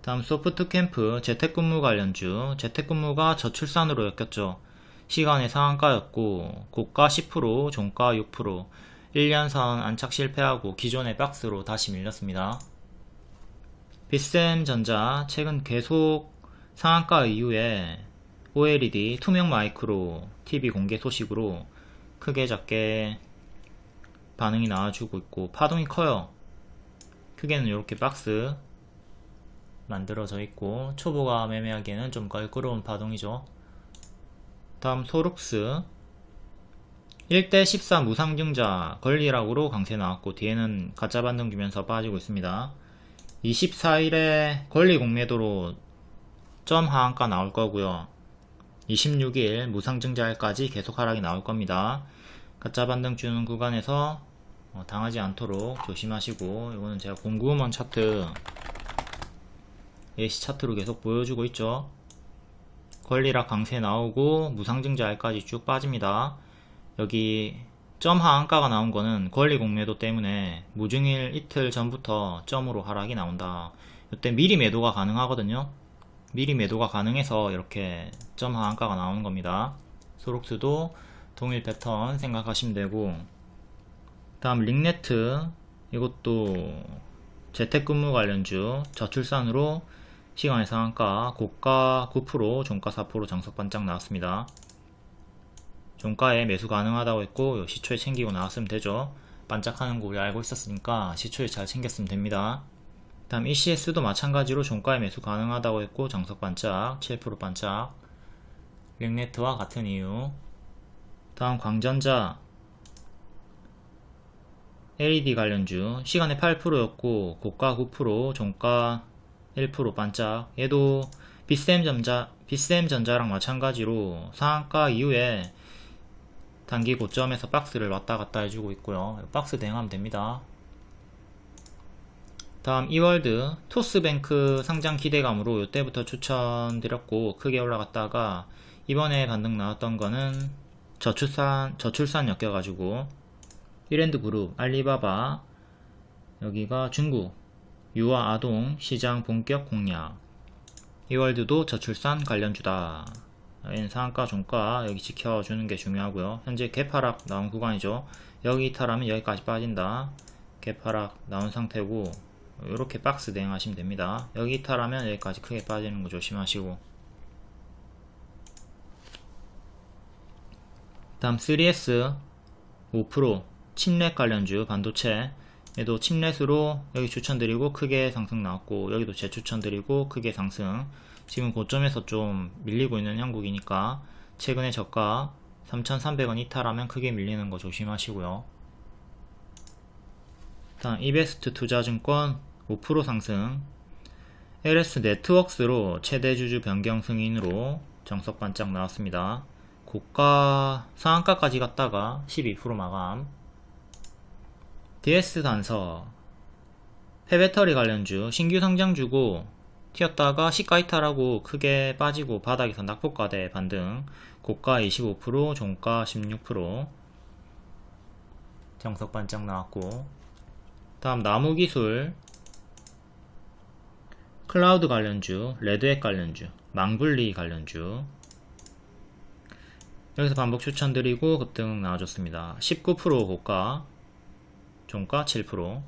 다음 소프트캠프 재택근무 관련주, 재택근무가 저출산으로 엮였죠. 시간의 상한가였고 고가 10%, 종가 6%, 1년선 안착 실패하고 기존의 박스로 다시 밀렸습니다. 비셈전자 최근 계속 상한가 이후에 OLED, 투명 마이크로 TV 공개 소식으로 크게 작게 반응이 나와주고 있고 파동이 커요. 크게는 이렇게 박스 만들어져 있고 초보가 매매하기에는 좀 껄끄러운 파동이죠. 다음 소룩스 1대14 무상증자 권리락으로 강세 나왔고 뒤에는 가짜 반등 주면서 빠지고 있습니다. 24일에 권리 공매도로 점 하한가 나올 거고요. 26일 무상증자일까지 계속 하락이 나올 겁니다. 가짜 반등 주는 구간에서 당하지 않도록 조심하시고, 이거는 제가 공구음원 차트 예시 차트로 계속 보여주고 있죠. 권리락 강세 나오고 무상증자일까지 쭉 빠집니다. 여기 점 하한가가 나온 거는 권리 공매도 때문에 무증일 이틀 전부터 점으로 하락이 나온다. 이때 미리 매도가 가능하거든요. 미리 매도가 가능해서 이렇게 점 하한가가 나오는 겁니다. 소록스도 동일 패턴 생각하시면 되고, 다음 링네트 이것도 재택근무 관련주 저출산으로 시간의 상한가 고가 9%, 종가 4% 장석 반짝 나왔습니다. 종가에 매수 가능하다고 했고 시초에 챙기고 나왔으면 되죠. 반짝하는 거 우리 알고 있었으니까 시초에 잘 챙겼으면 됩니다. 다음 ECS도 마찬가지로 종가에 매수 가능하다고 했고 장석 반짝 7% 반짝. 링네트와 같은 이유. 다음 광전자 LED 관련주 시간에 8%였고 고가 9%, 종가 1% 반짝. 얘도 비셈전자랑 마찬가지로 상한가 이후에 단기 고점에서 박스를 왔다 갔다 해주고 있고요. 박스 대응하면 됩니다. 다음 이월드 토스뱅크 상장 기대감으로 이때부터 추천드렸고 크게 올라갔다가 이번에 반등 나왔던 거는 저출산 엮여가지고 이랜드그룹, 알리바바, 여기가 중국 유아 아동 시장 본격 공략. 이월드도 저출산 관련주다. 여기는 상한가 종가 여기 지켜주는 게 중요하고요. 현재 개파락 나온 구간이죠. 여기 이탈하면 여기까지 빠진다. 개파락 나온 상태고 이렇게 박스 대응하시면 됩니다. 여기 이탈하면 여기까지 크게 빠지는 거 조심하시고, 다음 3S 5% 칩렛 관련주 반도체, 얘도 칩렛으로 여기 추천드리고 크게 상승 나왔고, 여기도 재추천드리고 크게 상승. 지금 고점에서 좀 밀리고 있는 형국이니까 최근에 저가 3,300원 이탈하면 크게 밀리는 거 조심하시고요. 다음 이베스트 투자증권 5% 상승, LS 네트웍스로 최대 주주 변경 승인으로 정석 반짝 나왔습니다. 고가 상한가까지 갔다가 12% 마감. DS 단서 폐배터리 관련주 신규 상장주고 튀었다가 시가 이탈하고 크게 빠지고 바닥에서 낙폭과대 반등. 고가 25% 종가 16% 정석 반짝 나왔고, 다음 나무기술 클라우드 관련주, 레드햇 관련주, 망블리 관련주 여기서 반복 추천드리고 급등 나와줬습니다. 19% 고가 종가 7%.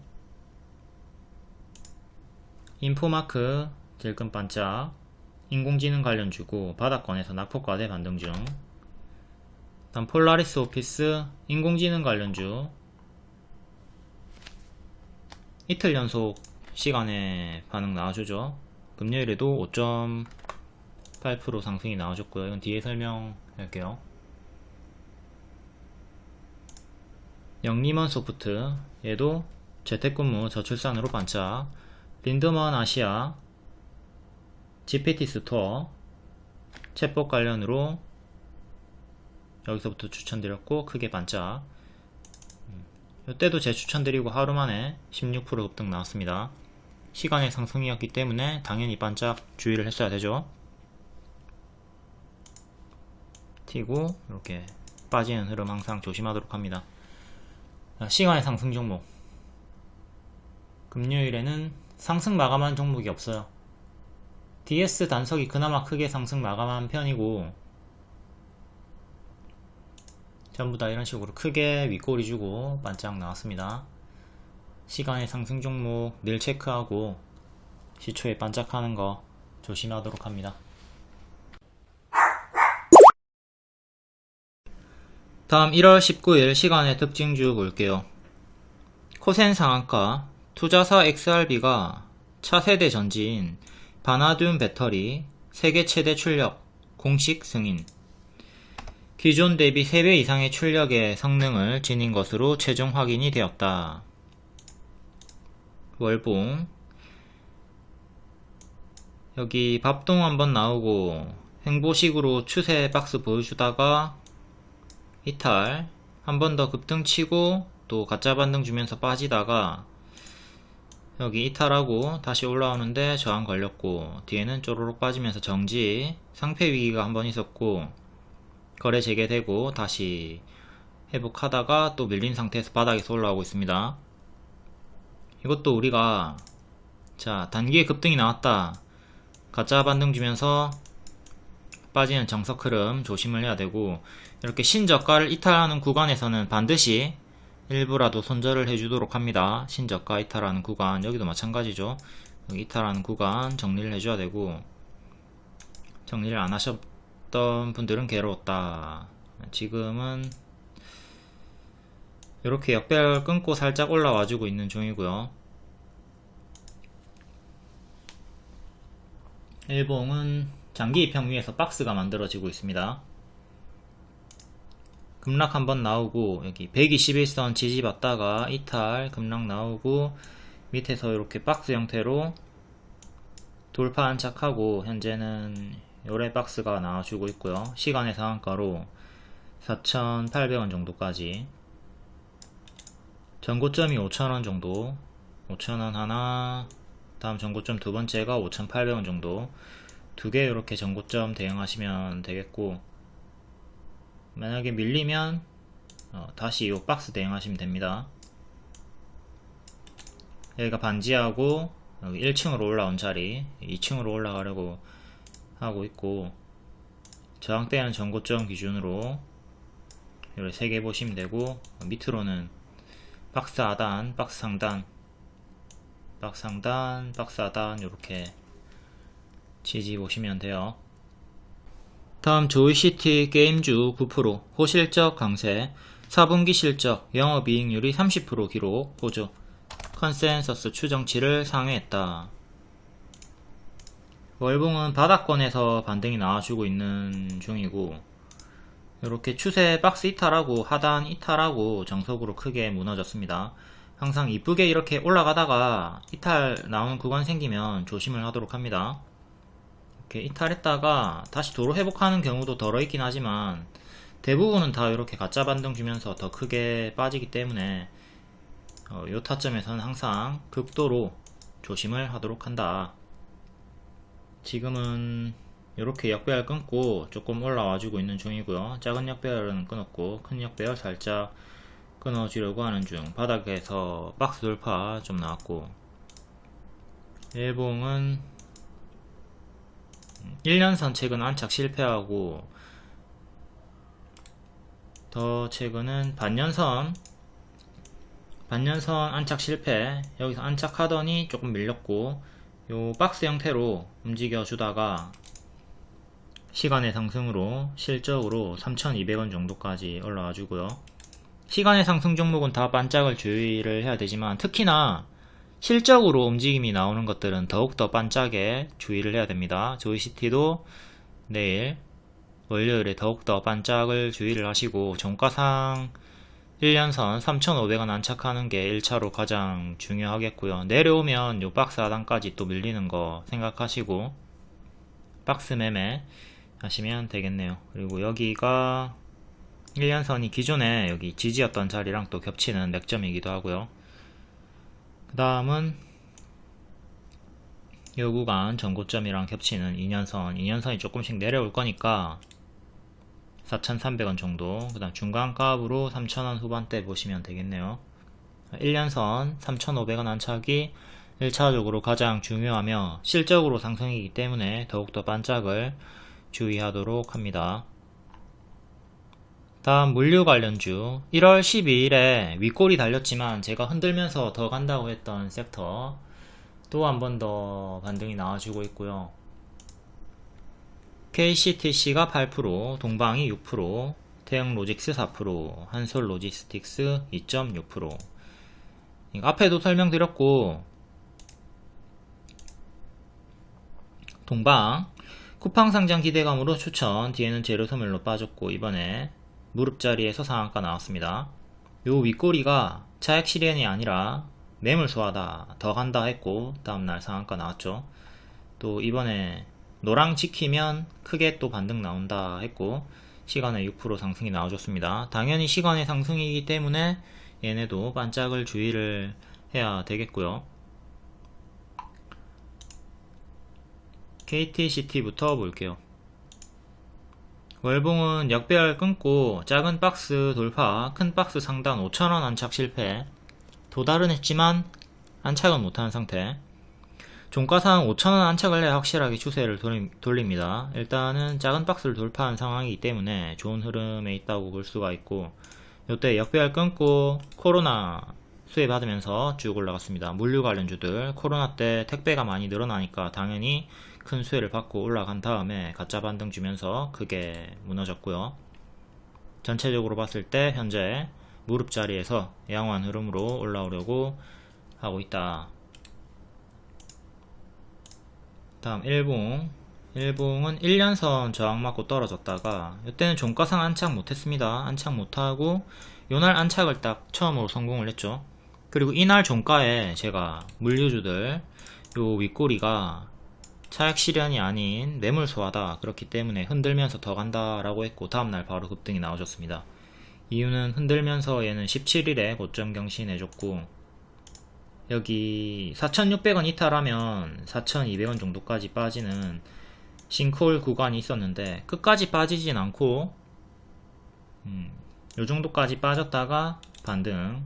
인포마크 질끈 반짝 인공지능 관련주고 바닥권에서 낙폭과대 반등 중. 다음 폴라리스 오피스 인공지능 관련주 이틀 연속 시간에 반응 나와주죠. 금요일에도 5.8% 상승이 나와줬고요. 이건 뒤에 설명할게요. 영림원 소프트 얘도 재택근무 저출산으로 반짝. 린드먼 아시아 GPT 스토어 챗봇 관련으로 여기서부터 추천드렸고 크게 반짝. 이때도 재추천드리고 하루만에 16% 급등 나왔습니다. 시간의 상승이었기 때문에 당연히 반짝 주의를 했어야 되죠. 튀고 이렇게 빠지는 흐름 항상 조심하도록 합니다. 시간의 상승 종목 금요일에는 상승 마감한 종목이 없어요. DS 단석이 그나마 크게 상승 마감한 편이고 전부 다 이런 식으로 크게 윗꼬리 주고 반짝 나왔습니다. 시간의 상승 종목 늘 체크하고 시초에 반짝하는 거 조심하도록 합니다. 다음 1월 19일 시간의 특징주 볼게요. 코센 상한가, 투자사 XRB가 차세대 전지인 바나듐 배터리 세계 최대 출력 공식 승인, 기존 대비 3배 이상의 출력의 성능을 지닌 것으로 최종 확인이 되었다. 월봉 여기 밥동 한번 나오고 행보식으로 추세 박스 보여주다가 이탈, 한 번 더 급등 치고 또 가짜 반등 주면서 빠지다가 여기 이탈하고 다시 올라오는데 저항 걸렸고 뒤에는 쪼르륵 빠지면서 정지, 상패 위기가 한 번 있었고 거래 재개되고 다시 회복하다가 또 밀린 상태에서 바닥에서 올라오고 있습니다. 이것도 우리가 자 단기에 급등이 나왔다, 가짜 반등 주면서 빠지는 정석 흐름 조심을 해야 되고, 이렇게 신저가를 이탈하는 구간에서는 반드시 일부라도 손절을 해주도록 합니다. 신저가 이탈하는 구간 여기도 마찬가지죠. 여기 이탈하는 구간 정리를 해줘야 되고, 정리를 안 하셨던 분들은 괴로웠다. 지금은 이렇게 역배열 끊고 살짝 올라와주고 있는 중이고요. 일봉은 장기 입형 위에서 박스가 만들어지고 있습니다. 급락 한번 나오고 여기 121선 지지받다가 이탈 급락 나오고 밑에서 이렇게 박스 형태로 돌파 안착하고 현재는 요래 박스가 나와주고 있고요. 시간의 상한가로 4,800원 정도까지, 전고점이 5,000원 정도, 5,000원 하나, 다음 전고점 두 번째가 5,800원 정도, 두 개 이렇게 전고점 대응하시면 되겠고, 만약에 밀리면 다시 이 박스 대응하시면 됩니다. 여기가 반지하고 여기 1층으로 올라온 자리, 2층으로 올라가려고 하고 있고, 저항대는 전고점 기준으로 이렇게 3개 보시면 되고, 밑으로는 박스 하단, 박스 상단, 박스 상단, 박스 하단 이렇게 지지 보시면 돼요. 다음 조이시티 게임주 9%, 호실적 강세, 4분기 실적, 영업이익률이 30% 기록, 보조, 컨센서스 추정치를 상회했다. 월봉은 바닥권에서 반등이 나와주고 있는 중이고, 이렇게 추세 박스 이탈하고 하단 이탈하고 정석으로 크게 무너졌습니다. 항상 이쁘게 이렇게 올라가다가 이탈 나오는 구간 생기면 조심을 하도록 합니다. 이렇게 이탈했다가 다시 도로 회복하는 경우도 덜어 있긴 하지만 대부분은 다 이렇게 가짜 반등 주면서 더 크게 빠지기 때문에 요 타점에서는 항상 극도로 조심을 하도록 한다. 지금은 이렇게 역배열 끊고 조금 올라와주고 있는 중이고요. 작은 역배열은 끊었고 큰 역배열 살짝 끊어주려고 하는 중. 바닥에서 박스 돌파 좀 나왔고, 일봉은 1년선 최근 안착 실패하고, 더 최근은 반년선 안착 실패. 여기서 안착하더니 조금 밀렸고, 요 박스 형태로 움직여 주다가 시간의 상승으로 실적으로 3,200원 정도까지 올라와 주고요. 시간의 상승 종목은 다 반짝을 주의를 해야 되지만 특히나 실적으로 움직임이 나오는 것들은 더욱더 반짝에 주의를 해야 됩니다. 조이시티도 내일 월요일에 더욱더 반짝을 주의를 하시고, 종가상 1년선 3,500원 안착하는 게 1차로 가장 중요하겠고요. 내려오면 요 박스 하단까지 또 밀리는 거 생각하시고 박스 매매 하시면 되겠네요. 그리고 여기가 1년선이 기존에 여기 지지였던 자리랑 또 겹치는 맥점이기도 하고요. 그 다음은 요 구간 전고점이랑 겹치는 2년선이 조금씩 내려올 거니까 4,300원 정도, 그 다음 중간값으로 3,000원 후반대 보시면 되겠네요. 1년선 3,500원 안착이 1차적으로 가장 중요하며 실적으로 상승이기 때문에 더욱더 반짝을 주의하도록 합니다. 다음 물류 관련주, 1월 12일에 윗골이 달렸지만 제가 흔들면서 더 간다고 했던 섹터 또 한 번 더 반등이 나와주고 있고요. KCTC가 8%, 동방이 6%, 태영로직스 4%, 한솔로지스틱스 2.6%. 앞에도 설명드렸고, 동방 쿠팡 상장 기대감으로 추천, 뒤에는 재료소멸로 빠졌고 이번에 무릎자리에서 상한가 나왔습니다. 요 윗꼬리가 차액 실현이 아니라 매물 소화다, 더 간다 했고 다음날 상한가 나왔죠. 또 이번에 노랑 지키면 크게 또 반등 나온다 했고 시간에 6% 상승이 나와줬습니다. 당연히 시간의 상승이기 때문에 얘네도 반짝을 주의를 해야 되겠고요. KTCT부터 볼게요. 월봉은 역배열 끊고 작은 박스 돌파, 큰 박스 상단 5,000원 안착 실패, 도달은 했지만 안착은 못하는 상태. 종가상 5,000원 안착을 해야 확실하게 추세를 돌립니다. 일단은 작은 박스를 돌파한 상황이기 때문에 좋은 흐름에 있다고 볼 수가 있고, 이때 역배열 끊고 코로나 수혜 받으면서 쭉 올라갔습니다. 물류 관련주들 코로나 때 택배가 많이 늘어나니까 당연히 큰 수혜를 받고 올라간 다음에 가짜 반등 주면서 크게 무너졌고요. 전체적으로 봤을 때 현재 무릎 자리에서 양호한 흐름으로 올라오려고 하고 있다. 다음 일봉은 1년선 저항 맞고 떨어졌다가 이때는 종가상 안착 못했습니다. 안착 못하고 요날 안착을 딱 처음으로 성공을 했죠. 그리고 이날 종가에 제가 물류주들 요 윗꼬리가 차액 실현이 아닌 매물 소화다, 그렇기 때문에 흔들면서 더 간다 라고 했고 다음날 바로 급등이 나와줬습니다. 이유는 흔들면서 얘는 17일에 고점 경신해줬고 여기 4,600원 이탈하면 4,200원 정도까지 빠지는 싱크홀 구간이 있었는데 끝까지 빠지진 않고 요 정도까지 빠졌다가 반등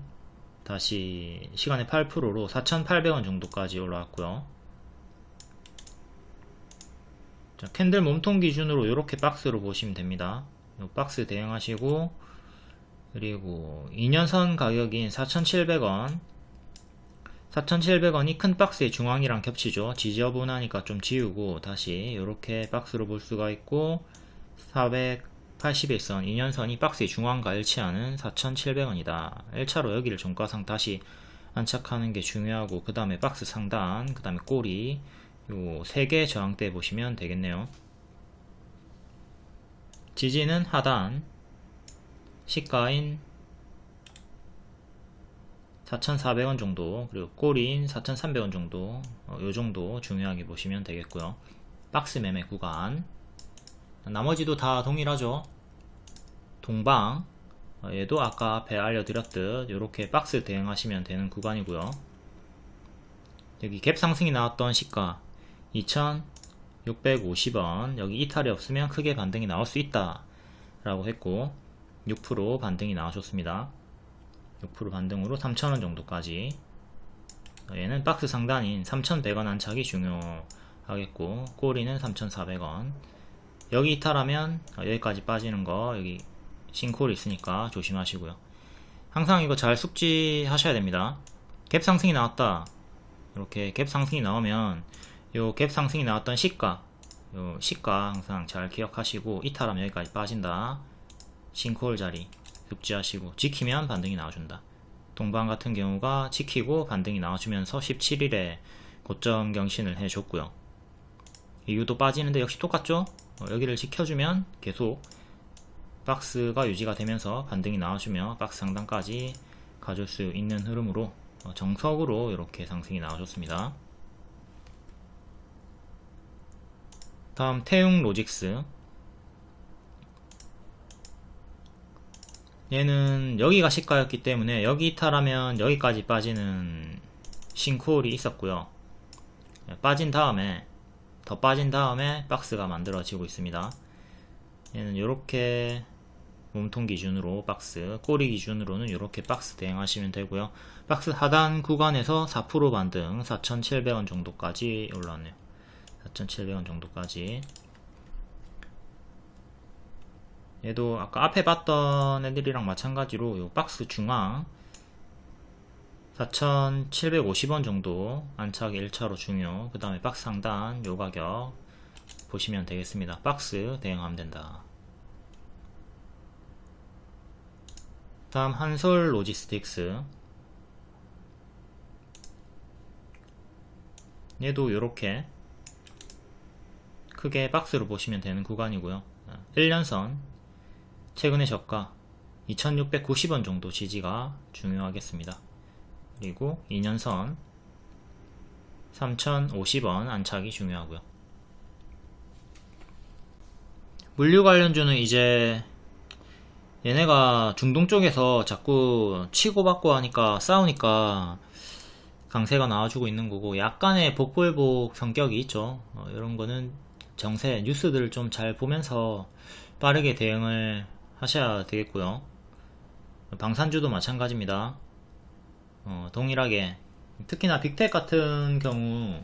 다시 시간에 8%로 4,800원 정도까지 올라왔고요. 자, 캔들 몸통 기준으로 이렇게 박스로 보시면 됩니다. 요 박스 대응하시고, 그리고 2년선 가격인 4,700원 4,700원이 큰 박스의 중앙이랑 겹치죠. 지저분하니까 좀 지우고 다시 이렇게 박스로 볼 수가 있고, 481선 2년선이 박스의 중앙과 일치하는 4,700원이다 1차로 여기를 종가상 다시 안착하는 게 중요하고, 그 다음에 박스 상단, 그 다음에 꼬리, 요 3개 저항대 보시면 되겠네요. 지지는 하단 시가인 4,400원 정도, 그리고 꼬리인 4,300원 정도, 요 정도 중요하게 보시면 되겠고요. 박스 매매 구간 나머지도 다 동일하죠. 동방 얘도 아까 앞에 알려드렸듯 이렇게 박스 대응하시면 되는 구간이고요. 여기 갭 상승이 나왔던 시가 2,650원, 여기 이탈이 없으면 크게 반등이 나올 수 있다 라고 했고, 6% 반등이 나와줬습니다. 6% 반등으로 3,000원 정도까지. 얘는 박스 상단인 3,100원 안착이 중요하겠고, 꼬리는 3,400원. 여기 이탈하면 여기까지 빠지는 거, 여기 싱크홀이 있으니까 조심하시고요. 항상 이거 잘 숙지하셔야 됩니다. 갭 상승이 나왔다, 이렇게 갭 상승이 나오면 요 갭 상승이 나왔던 시가, 요 시가 항상 잘 기억하시고, 이탈하면 여기까지 빠진다, 싱크홀 자리 숙지하시고, 지키면 반등이 나와준다. 동방 같은 경우가 지키고 반등이 나와주면서 17일에 고점 경신을 해줬고요. 이유도 빠지는데 역시 똑같죠. 여기를 지켜주면 계속 박스가 유지가 되면서 반등이 나와주며 박스 상단까지 가줄 수 있는 흐름으로 정석으로 이렇게 상승이 나와줬습니다. 다음 태웅 로직스, 얘는 여기가 시가였기 때문에 여기 이탈하면 여기까지 빠지는 싱크홀이 있었고요. 빠진 다음에, 더 빠진 다음에 박스가 만들어지고 있습니다. 얘는 이렇게 몸통 기준으로 박스, 꼬리 기준으로는 이렇게 박스 대응하시면 되고요. 박스 하단 구간에서 4% 반등 4,700원 정도까지 올라왔네요. 4,700원 정도까지. 얘도 아까 앞에 봤던 애들이랑 마찬가지로 요 박스 중앙 4,750원 정도 안착이 1차로 중요, 그 다음에 박스 상단 요 가격 보시면 되겠습니다. 박스 대응하면 된다. 다음 한솔 로지스틱스, 얘도 요렇게 크게 박스로 보시면 되는 구간이고요. 1년선 최근의 저가 2,690원 정도 지지가 중요하겠습니다. 그리고 2년선 3,050원 안착이 중요하고요. 물류 관련주는 이제 얘네가 중동 쪽에서 자꾸 치고받고 하니까, 싸우니까 강세가 나와주고 있는 거고, 약간의 복불복 성격이 있죠. 이런 거는 정세 뉴스들을 좀 잘 보면서 빠르게 대응을 하셔야 되겠고요. 방산주도 마찬가지입니다. 동일하게, 특히나 빅텍 같은 경우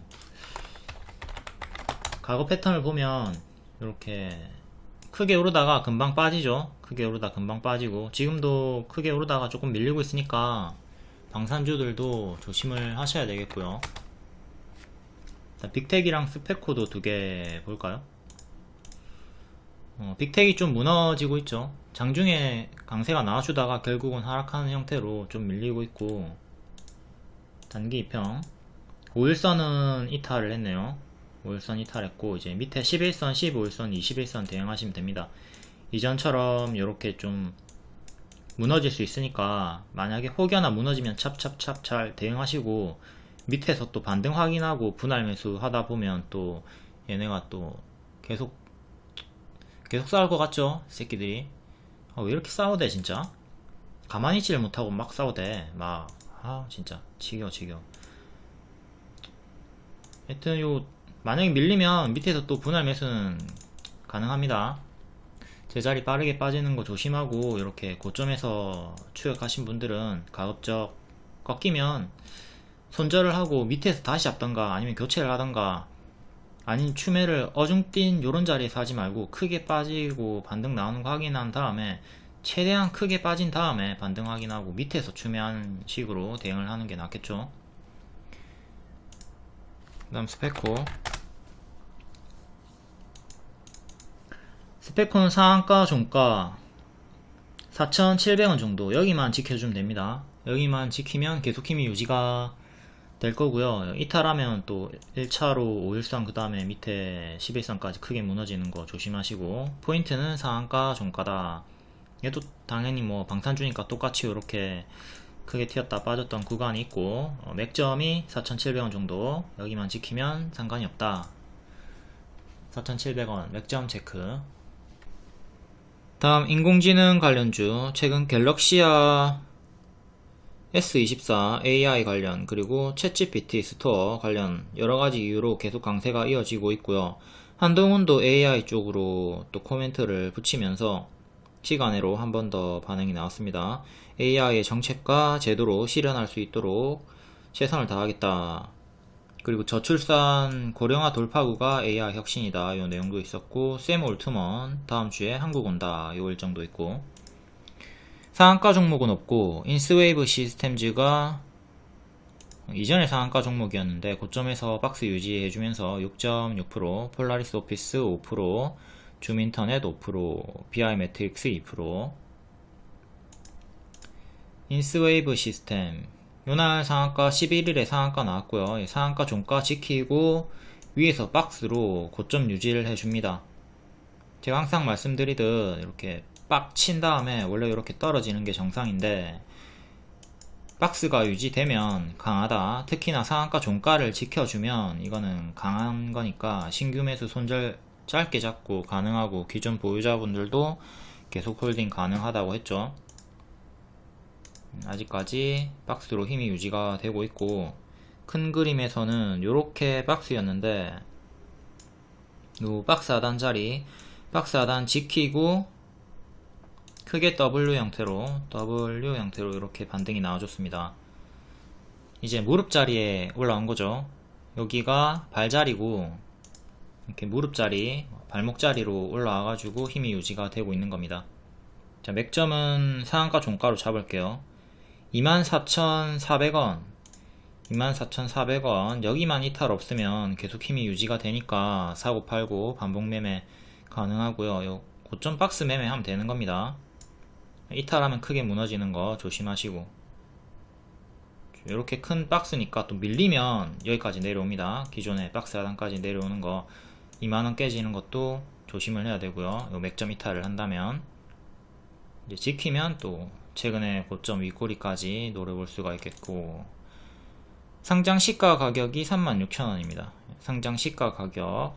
과거 패턴을 보면 이렇게 크게 오르다가 금방 빠지죠. 크게 오르다 금방 빠지고, 지금도 크게 오르다가 조금 밀리고 있으니까 방산주들도 조심을 하셔야 되겠고요. 자, 빅텍이랑 스페코도 두 개 볼까요? 빅텍이 좀 무너지고 있죠. 장중에 강세가 나와주다가 결국은 하락하는 형태로 좀 밀리고 있고, 단기 2평 5일선은 이탈을 했네요. 5일선 이탈했고, 이제 밑에 11선, 15일선, 21선 대응하시면 됩니다. 이전처럼 이렇게 좀 무너질 수 있으니까, 만약에 혹여나 무너지면 찹찹찹 잘 대응하시고, 밑에서 또 반등 확인하고 분할 매수 하다 보면 또 얘네가 또 계속 싸울 것 같죠? 새끼들이. 왜 이렇게 싸우대 진짜? 가만히 있지를 못하고 막 싸우대. 막 진짜 지겨워. 하여튼 만약에 밀리면 밑에서 또 분할 매수는 가능합니다. 제자리 빠르게 빠지는 거 조심하고, 이렇게 고점에서 추격하신 분들은 가급적 꺾이면 손절을 하고 밑에서 다시 잡던가 아니면 교체를 하던가 아니 추매를 어중뛴 요런 자리에서 하지 말고 크게 빠지고 반등 나오는 거 확인한 다음에 최대한 크게 빠진 다음에 반등 확인하고 밑에서 추매하는 식으로 대응을 하는 게 낫겠죠. 그 다음 스페코는 상한가 종가 4,700원 정도 여기만 지켜주면 됩니다. 여기만 지키면 계속 힘이 유지가 될 거고요. 이탈하면 또 1차로 513 그 다음에 밑에 11선까지 크게 무너지는 거 조심하시고, 포인트는 상한가 종가다. 얘도 당연히 뭐 방탄주니까 똑같이 이렇게 크게 튀었다 빠졌던 구간이 있고, 맥점이 4,700원 정도 여기만 지키면 상관이 없다. 4,700원 맥점 체크. 다음 인공지능 관련주, 최근 갤럭시아 S24 AI 관련 그리고 챗GPT 스토어 관련 여러가지 이유로 계속 강세가 이어지고 있고요. 한동훈도 AI 쪽으로 또 코멘트를 붙이면서 시간외로 한 번 더 반응이 나왔습니다. AI의 정책과 제도로 실현할 수 있도록 최선을 다하겠다. 그리고 저출산 고령화 돌파구가 AI 혁신이다. 이 내용도 있었고, 샘 올트먼 다음 주에 한국 온다. 요 일정도 있고, 상한가 종목은 없고, 인스웨이브 시스템즈가 이전에 상한가 종목이었는데 고점에서 박스 유지해주면서 6.6%, 폴라리스 오피스 5%, 줌인터넷 5%, BI 매트릭스 2%, 인스웨이브 시스템 요날 상한가 11일에 상한가 나왔고요. 상한가 종가 지키고 위에서 박스로 고점 유지를 해줍니다. 제가 항상 말씀드리듯 이렇게 빡 친 다음에 원래 이렇게 떨어지는 게 정상인데, 박스가 유지되면 강하다. 특히나 상한가 종가를 지켜주면 이거는 강한 거니까 신규 매수 손절 짧게 잡고 가능하고, 기존 보유자분들도 계속 홀딩 가능하다고 했죠. 아직까지 박스로 힘이 유지가 되고 있고, 큰 그림에서는 이렇게 박스였는데 요 박스 하단 자리, 박스 하단 지키고 크게 W 형태로 이렇게 반등이 나와줬습니다. 이제 무릎 자리에 올라온 거죠. 여기가 발자리고 이렇게 무릎 자리, 발목 자리로 올라와가지고 힘이 유지가 되고 있는 겁니다. 자, 맥점은 상한가 종가로 잡을게요. 24,400원 24,400원 여기만 이탈 없으면 계속 힘이 유지가 되니까 사고 팔고 반복 매매 가능하고요. 요 고점 박스 매매하면 되는 겁니다. 이탈하면 크게 무너지는 거 조심하시고, 이렇게 큰 박스니까 또 밀리면 여기까지 내려옵니다. 기존의 박스 하단까지 내려오는 거 2만원 깨지는 것도 조심을 해야 되고요. 요 맥점 이탈을 한다면 이제 지키면 또 최근에 고점 윗꼬리까지 노려볼 수가 있겠고, 상장 시가 가격이 36,000원입니다. 상장 시가 가격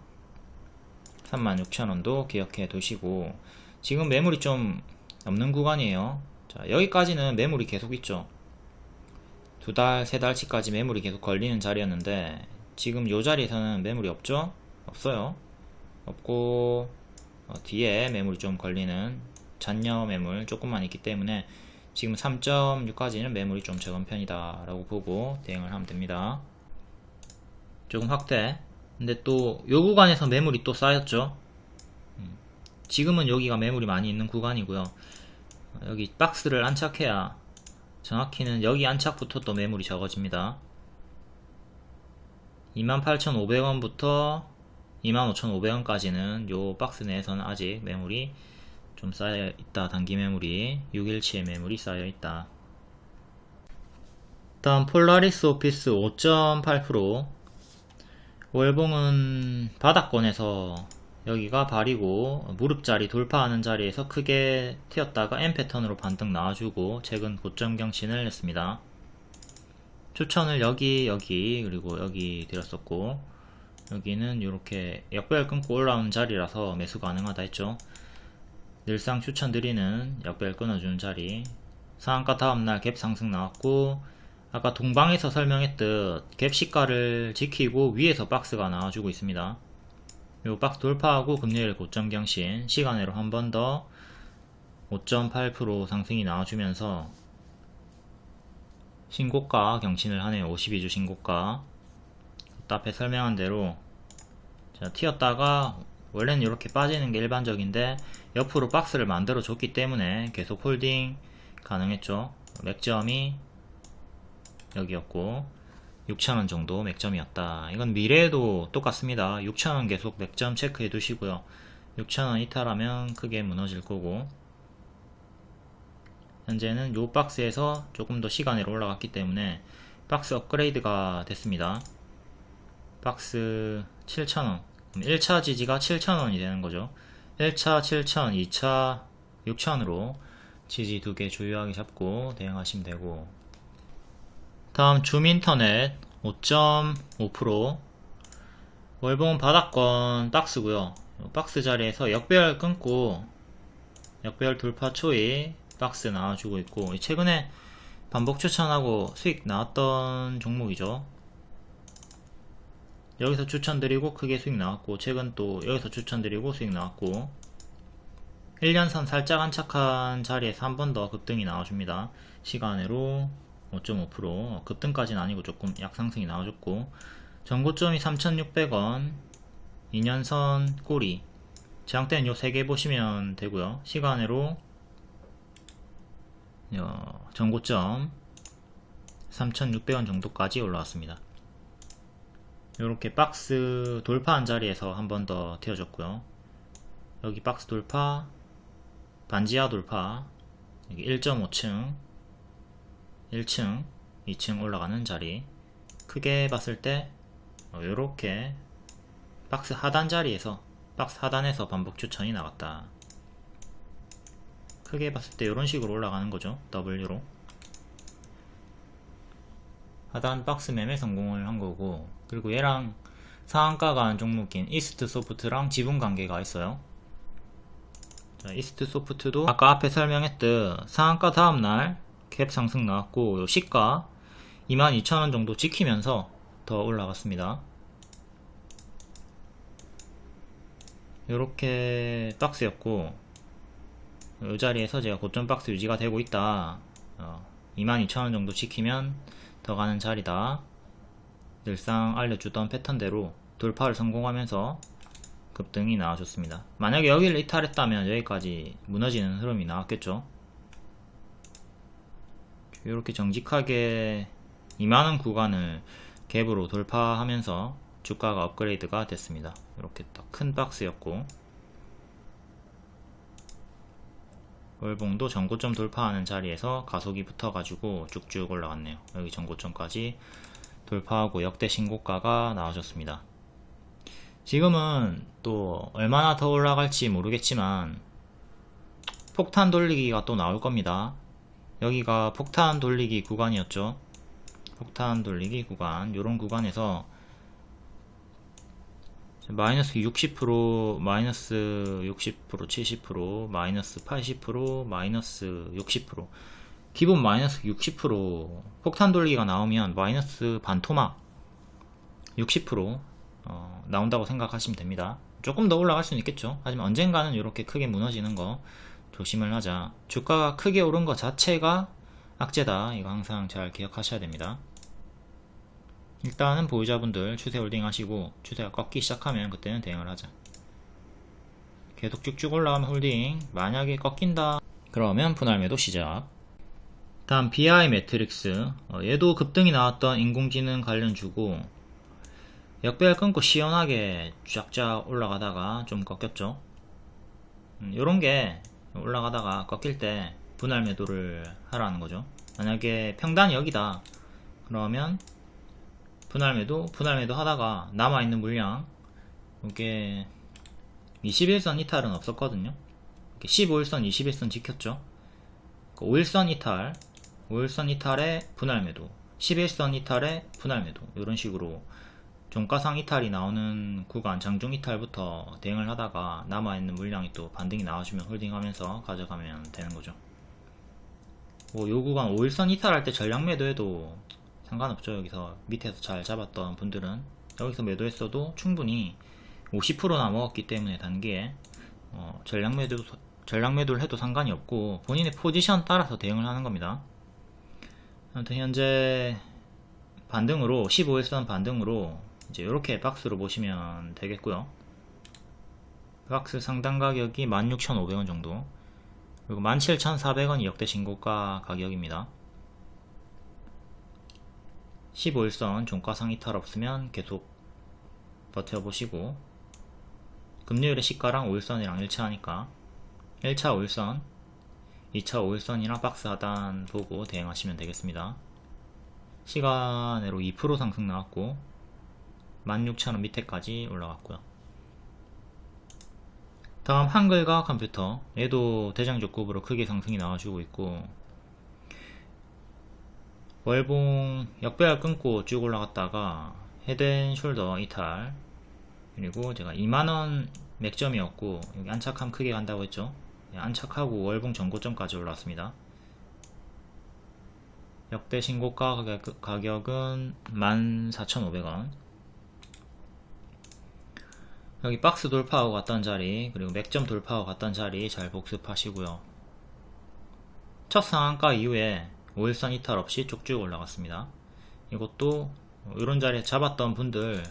36,000원도 기억해 두시고, 지금 매물이 좀 없는 구간이에요. 자, 여기까지는 매물이 계속 있죠. 2달, 3달치까지 매물이 계속 걸리는 자리였는데 지금 요 자리에서는 매물이 없죠? 없어요. 없고 뒤에 매물이 좀 걸리는 잔여 매물 조금만 있기 때문에 지금 3.6까지는 매물이 좀 적은 편이다 라고 보고 대응을 하면 됩니다. 조금 확대. 근데 또 요 구간에서 매물이 또 쌓였죠. 지금은 여기가 매물이 많이 있는 구간이고요. 여기 박스를 안착해야, 정확히는 여기 안착부터 또 매물이 적어집니다. 28,500원부터 25,500원까지는 요 박스 내에서는 아직 매물이 좀 쌓여있다. 단기 매물이 6일치의 매물이 쌓여있다. 다음 폴라리스 오피스 5.8%. 월봉은 바닥권에서 여기가 발이고 무릎자리 돌파하는 자리에서 크게 튀었다가 M 패턴으로 반등 나와주고 최근 고점 경신을 했습니다. 추천을 여기 그리고 여기 드렸었고, 여기는 이렇게 역배열 끊고 올라오는 자리라서 매수 가능하다 했죠. 늘상 추천드리는 역배열 끊어주는 자리. 상한가 다음날 갭 상승 나왔고, 아까 동방에서 설명했듯 갭 시가를 지키고 위에서 박스가 나와주고 있습니다. 요 박스 돌파하고 금요일 고점 경신, 시간외로 한 번 더 5.8% 상승이 나와주면서 신고가 경신을 하네요. 52주 신고가. 앞에 설명한 대로 자, 튀었다가 원래는 이렇게 빠지는 게 일반적인데 옆으로 박스를 만들어 줬기 때문에 계속 홀딩 가능했죠. 맥점이 여기였고 6,000원 정도 맥점이었다. 이건 미래에도 똑같습니다. 6,000원 계속 맥점 체크해 두시고요. 6,000원 이탈하면 크게 무너질 거고, 현재는 요 박스에서 조금 더 시간으로 올라갔기 때문에 박스 업그레이드가 됐습니다. 박스 7,000원, 1차 지지가 7,000원이 되는 거죠. 1차 7,000, 2차 6,000으로 지지 두 개 주요하게 잡고 대응하시면 되고, 다음 줌인터넷 5.5% 월봉 바닥권 박스고요. 박스 자리에서 역배열 끊고 역배열 돌파 초에 박스 나와주고 있고, 최근에 반복 추천하고 수익 나왔던 종목이죠. 여기서 추천드리고 크게 수익 나왔고, 최근 또 여기서 추천드리고 수익 나왔고, 1년선 살짝 안착한 자리에서 한 번 더 급등이 나와줍니다. 시간으로 5.5% 급등까지는 아니고 조금 약상승이 나와줬고, 전고점이 3,600원, 2년선 꼬리, 저항대는 요 3개 보시면 되고요. 시간으로 전고점 3,600원 정도까지 올라왔습니다. 이렇게 박스 돌파한 자리에서 한 번 더 튀어줬고요. 여기 박스 돌파, 반지하 돌파, 여기 1.5층, 1층, 2층 올라가는 자리, 크게 봤을 때 이렇게 박스 하단 자리에서, 박스 하단에서 반복 추천이 나갔다. 크게 봤을 때 이런 식으로 올라가는 거죠. W로 하단 박스 매매 성공을 한 거고, 그리고 얘랑 상한가가 한 종목인 이스트 소프트랑 지분 관계가 있어요. 자, 이스트 소프트도 아까 앞에 설명했듯 상한가 다음날 캡 상승 나왔고, 요 시가 22,000원 정도 지키면서 더 올라갔습니다. 요렇게 박스였고, 요 자리에서 제가 고점 박스 유지가 되고 있다, 22,000원 정도 지키면 더 가는 자리다, 늘상 알려주던 패턴대로 돌파를 성공하면서 급등이 나와줬습니다. 만약에 여기를 이탈했다면 여기까지 무너지는 흐름이 나왔겠죠. 이렇게 정직하게 2만원 구간을 갭으로 돌파하면서 주가가 업그레이드가 됐습니다. 이렇게 딱 큰 박스였고, 월봉도 전고점 돌파하는 자리에서 가속이 붙어가지고 쭉쭉 올라갔네요. 여기 전고점까지 돌파하고 역대 신고가가 나와줬습니다. 지금은 또 얼마나 더 올라갈지 모르겠지만 폭탄 돌리기가 또 나올 겁니다. 여기가 폭탄 돌리기 구간이었죠. 폭탄 돌리기 구간, 요런 구간에서 마이너스 60%, 마이너스 60%, 70%, 마이너스 80%, 마이너스 60%, 기본 마이너스 60% 폭탄 돌리기가 나오면 마이너스 반토막 60% 나온다고 생각하시면 됩니다. 조금 더 올라갈 수는 있겠죠. 하지만 언젠가는 이렇게 크게 무너지는 거 조심을 하자. 주가가 크게 오른 것 자체가 악재다. 이거 항상 잘 기억하셔야 됩니다. 일단은 보유자분들 추세 홀딩 하시고, 추세가 꺾기 시작하면 그때는 대응을 하자. 계속 쭉쭉 올라가면 홀딩, 만약에 꺾인다 그러면 분할 매도 시작. 다음 BI 매트릭스, 얘도 급등이 나왔던 인공지능 관련주고, 역배열 끊고 시원하게 쫙쫙 올라가다가 좀 꺾였죠. 요런게 올라가다가 꺾일 때 분할 매도를 하라는 거죠. 만약에 평단이 여기다 그러면 분할 매도 하다가 남아있는 물량, 이게 21선 이탈은 없었거든요. 15일선, 21선 지켰죠. 5일선 이탈, 5일선 이탈에 분할 매도, 11선 이탈에 분할 매도, 이런 식으로 종가상 이탈이 나오는 구간, 장중 이탈부터 대응을 하다가 남아있는 물량이 또 반등이 나와주면 홀딩하면서 가져가면 되는 거죠. 요 구간 5일선 이탈할 때 전량 매도해도 상관없죠. 여기서 밑에서 잘 잡았던 분들은 여기서 매도했어도 충분히 50%나 먹었기 때문에 단기에 전량 매도를 해도 상관이 없고, 본인의 포지션 따라서 대응을 하는 겁니다. 아무튼 현재 반등으로 15일선 반등으로 이제 이렇게 박스로 보시면 되겠고요. 박스 상단 가격이 16,500원 정도, 그리고 17,400원이 역대 신고가 가격입니다. 15일선 종가상 이탈 없으면 계속 버텨보시고, 금요일에 시가랑 5일선이랑 1차 하니까 1차 5일선, 2차 5일선이랑 박스 하단 보고 대응하시면 되겠습니다. 시간으로 2% 상승 나왔고 16,000원 밑에까지 올라갔고요. 다음 한글과 컴퓨터, 얘도 대장조급으로 크게 상승이 나와주고 있고, 월봉 역배열 끊고 쭉 올라갔다가 헤드앤숄더 이탈, 그리고 제가 2만원 맥점이었고 여기 안착하면 크게 간다고 했죠. 안착하고 월봉 전고점까지 올라왔습니다. 역대 신고가 가격은 14,500원. 여기 박스 돌파하고 갔던 자리, 그리고 맥점 돌파하고 갔던 자리 잘 복습하시고요. 첫 상한가 이후에 5일선 이탈 없이 쭉쭉 올라갔습니다. 이것도 이런 자리에 잡았던 분들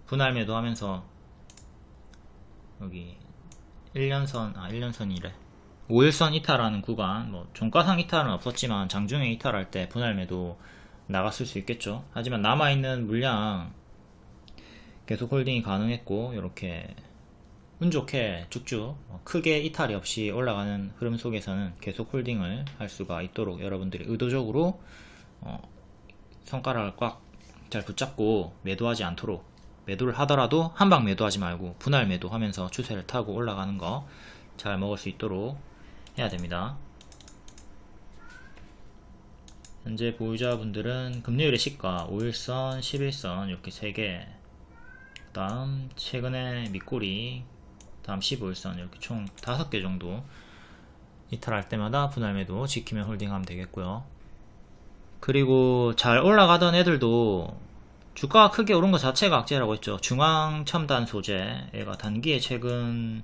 분할 매도 하면서 여기 1년선이래 5일선 이탈하는 구간, 종가상 이탈은 없었지만 장중에 이탈할 때 분할 매도 나갔을 수 있겠죠. 하지만 남아있는 물량 계속 홀딩이 가능했고, 이렇게 운 좋게 쭉쭉 크게 이탈이 없이 올라가는 흐름 속에서는 계속 홀딩을 할 수가 있도록 여러분들이 의도적으로 손가락을 꽉 잘 붙잡고 매도하지 않도록, 매도를 하더라도 한방 매도하지 말고 분할 매도하면서 추세를 타고 올라가는 거 잘 먹을 수 있도록 해야 됩니다. 현재 보유자분들은 금요일에 시가 5일선, 11선 이렇게 3개, 그 다음 최근에 밑꼬리, 다음 15일선 이렇게 총 5개 정도 이탈할 때마다 분할 매도 지키면 홀딩하면 되겠고요. 그리고 잘 올라가던 애들도 주가가 크게 오른 것 자체가 악재라고 했죠. 중앙첨단 소재, 얘가 단기에 최근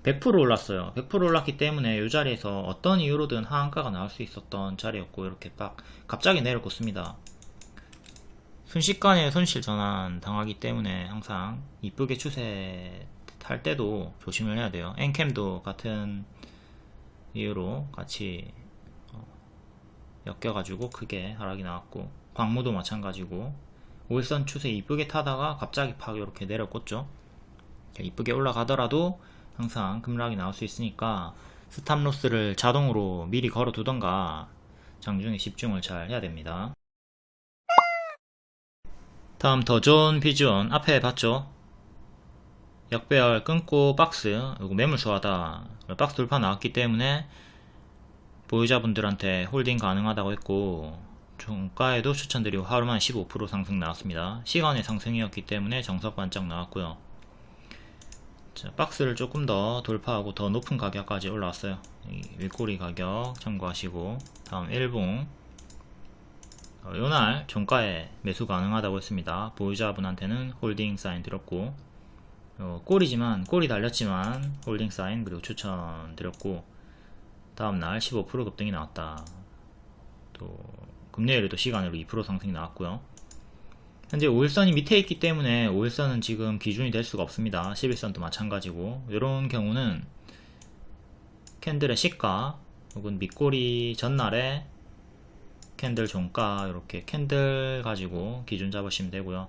100% 올랐어요. 100% 올랐기 때문에 이 자리에서 어떤 이유로든 하한가가 나올 수 있었던 자리였고, 이렇게 딱 갑자기 내려꽂습니다. 순식간에 손실 전환 당하기 때문에 항상 이쁘게 추세 탈 때도 조심을 해야 돼요. 엔캠도 같은 이유로 같이 엮여가지고 크게 하락이 나왔고, 광무도 마찬가지고 5일선 추세 이쁘게 타다가 갑자기 팍 이렇게 내려꽂죠. 이쁘게 올라가더라도 항상 급락이 나올 수 있으니까 스탑로스를 자동으로 미리 걸어 두던가 장중에 집중을 잘 해야 됩니다. 다음 더존 비전 앞에 봤죠. 역배열 끊고 박스, 이거 매물 소화다, 박스 돌파 나왔기 때문에 보유자분들한테 홀딩 가능하다고 했고, 종가에도 추천드리고 하루만 15% 상승 나왔습니다. 시간의 상승이었기 때문에 정석 반짝 나왔고요. 자, 박스를 조금 더 돌파하고 더 높은 가격까지 올라왔어요. 이 윗꼬리 가격 참고하시고, 다음 일봉, 요날 종가에 매수 가능하다고 했습니다. 보유자분한테는 홀딩 사인 드렸고, 꼬리지만 꼬리 달렸지만 홀딩 사인 그리고 추천 드렸고, 다음날 15% 급등이 나왔다. 또 금요일에도 시간으로 2% 상승이 나왔고요. 현재 5일선이 밑에 있기 때문에 5일선은 지금 기준이 될 수가 없습니다. 11선도 마찬가지고, 이런 경우는 캔들의 시가 혹은 밑꼬리 전날에 캔들 종가, 이렇게 캔들 가지고 기준 잡으시면 되고요.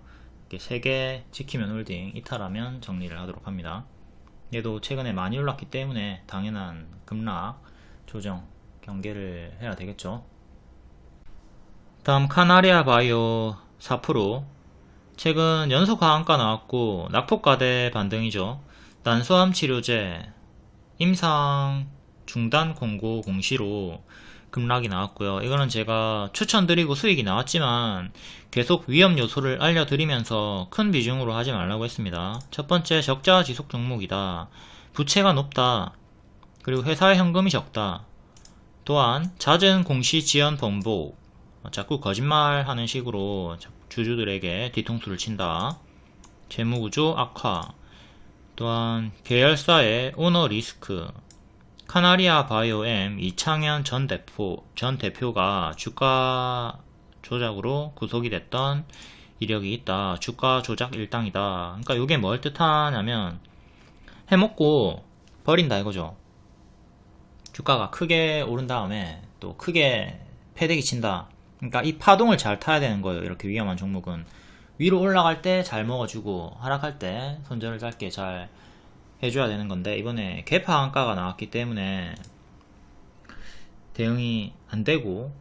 이렇게 3개 지키면 홀딩, 이탈하면 정리를 하도록 합니다. 얘도 최근에 많이 올랐기 때문에 당연한 급락 조정 경계를 해야 되겠죠. 다음 카나리아 바이오 4%, 최근 연속 하한가 나왔고 낙폭과대 반등이죠. 난소암 치료제 임상 중단 공고 공시로 급락이 나왔고요. 이거는 제가 추천드리고 수익이 나왔지만 계속 위험 요소를 알려드리면서 큰 비중으로 하지 말라고 했습니다. 첫 번째, 적자 지속 종목이다. 부채가 높다. 그리고 회사의 현금이 적다. 또한 잦은 공시 지연 번복, 자꾸 거짓말하는 식으로 주주들에게 뒤통수를 친다. 재무구조 악화, 또한 계열사의 오너 리스크, 카나리아 바이오엠 이창현 전 대표가 주가 조작으로 구속이 됐던 이력이 있다. 주가 조작 일당이다. 그러니까 이게 뭘 뜻하냐면 해먹고 버린다 이거죠. 주가가 크게 오른 다음에 또 크게 패대기 친다. 그러니까 이 파동을 잘 타야 되는 거예요. 이렇게 위험한 종목은 위로 올라갈 때 잘 먹어주고 하락할 때 손절을 짧게 잘 해줘야 되는 건데, 이번에 개파한가가 나왔기 때문에 대응이 안 되고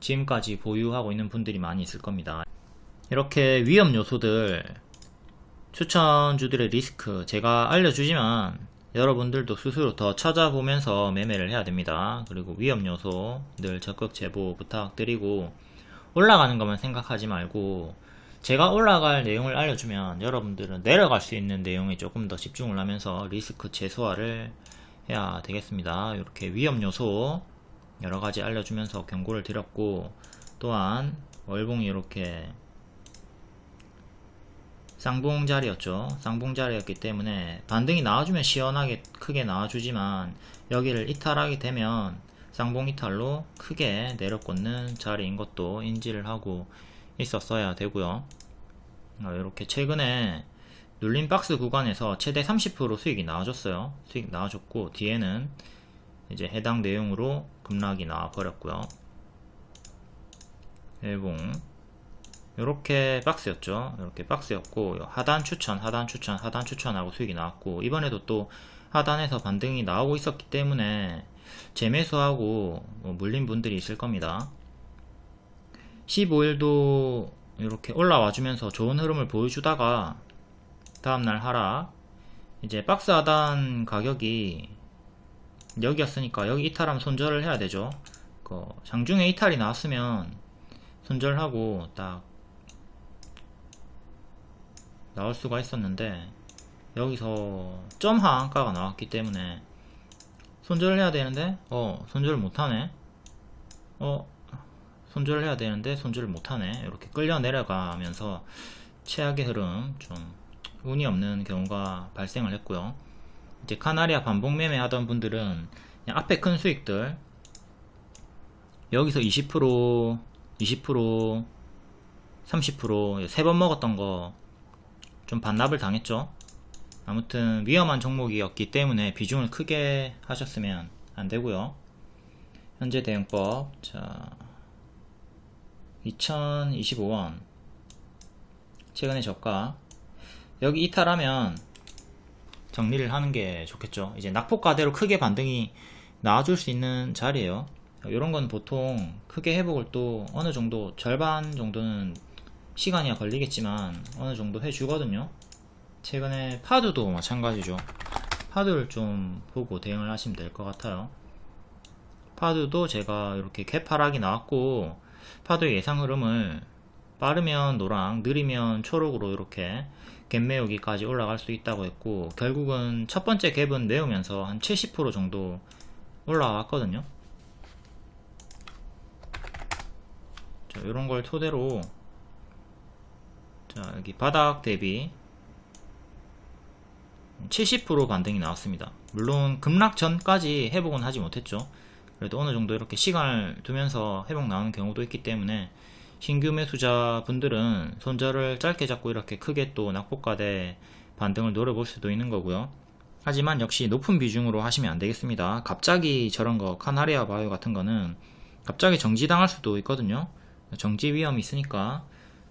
지금까지 보유하고 있는 분들이 많이 있을 겁니다. 이렇게 위험 요소들, 추천주들의 리스크 제가 알려주지만 여러분들도 스스로 더 찾아보면서 매매를 해야 됩니다. 그리고 위험 요소 늘 적극 제보 부탁드리고, 올라가는 것만 생각하지 말고 제가 올라갈 내용을 알려주면 여러분들은 내려갈 수 있는 내용에 조금 더 집중을 하면서 리스크 최소화를 해야 되겠습니다. 이렇게 위험 요소 여러가지 알려주면서 경고를 드렸고, 또한 월봉이 이렇게 쌍봉 자리였죠. 쌍봉 자리였기 때문에 반등이 나와주면 시원하게 크게 나와주지만 여기를 이탈하게 되면 쌍봉 이탈로 크게 내려꽂는 자리인 것도 인지를 하고 있었어야 되고요. 이렇게 최근에 눌린 박스 구간에서 최대 30% 수익이 나와줬어요. 수익 나와줬고 뒤에는 이제 해당 내용으로 급락이 나와 버렸고요. 일봉 이렇게 박스였죠. 이렇게 박스였고 하단 추천 하고 수익이 나왔고, 이번에도 또 하단에서 반등이 나오고 있었기 때문에 재매수하고 물린 분들이 있을 겁니다. 15일도 이렇게 올라와 주면서 좋은 흐름을 보여주다가 다음날 하락, 이제 박스 하단 가격이 여기였으니까 여기 이탈하면 손절을 해야 되죠. 장중에 이탈이 나왔으면 손절하고 딱 나올 수가 있었는데, 여기서 점 하한가가 나왔기 때문에 손절을 해야 되는데 손절을 못하네. 손절을 해야 되는데 손절을 못하네. 이렇게 끌려 내려가면서 최악의 흐름, 좀 운이 없는 경우가 발생을 했고요. 이제 카나리아 반복 매매 하던 분들은 그냥 앞에 큰 수익들 여기서 20%, 30% 3번 먹었던 거 좀 반납을 당했죠. 아무튼 위험한 종목이었기 때문에 비중을 크게 하셨으면 안 되고요. 현재 대응법, 자 2025원 최근의 저가, 여기 이탈하면 정리를 하는 게 좋겠죠. 이제 낙폭과대로 크게 반등이 나와줄 수 있는 자리예요. 이런 건 보통 크게 회복을 또 어느 정도 절반 정도는 시간이 걸리겠지만 어느 정도 해주거든요. 최근에 파두도 마찬가지죠. 파두를 좀 보고 대응을 하시면 될 것 같아요. 파두도 제가 이렇게 갭하락이 나왔고, 파두의 예상 흐름을 빠르면 노랑, 느리면 초록으로 이렇게 갭 메우기까지 올라갈 수 있다고 했고, 결국은 첫 번째 갭은 메우면서 한 70% 정도 올라왔거든요. 자, 이런 걸 토대로, 자, 여기 바닥 대비 70% 반등이 나왔습니다. 물론 급락 전까지 회복은 하지 못했죠. 그래도 어느 정도 이렇게 시간을 두면서 회복 나오는 경우도 있기 때문에 신규 매수자 분들은 손절을 짧게 잡고 이렇게 크게 또 낙폭과대 반등을 노려볼 수도 있는 거고요. 하지만 역시 높은 비중으로 하시면 안 되겠습니다. 갑자기 저런 거 카나리아 바이오 같은 거는 갑자기 정지당할 수도 있거든요. 정지 위험이 있으니까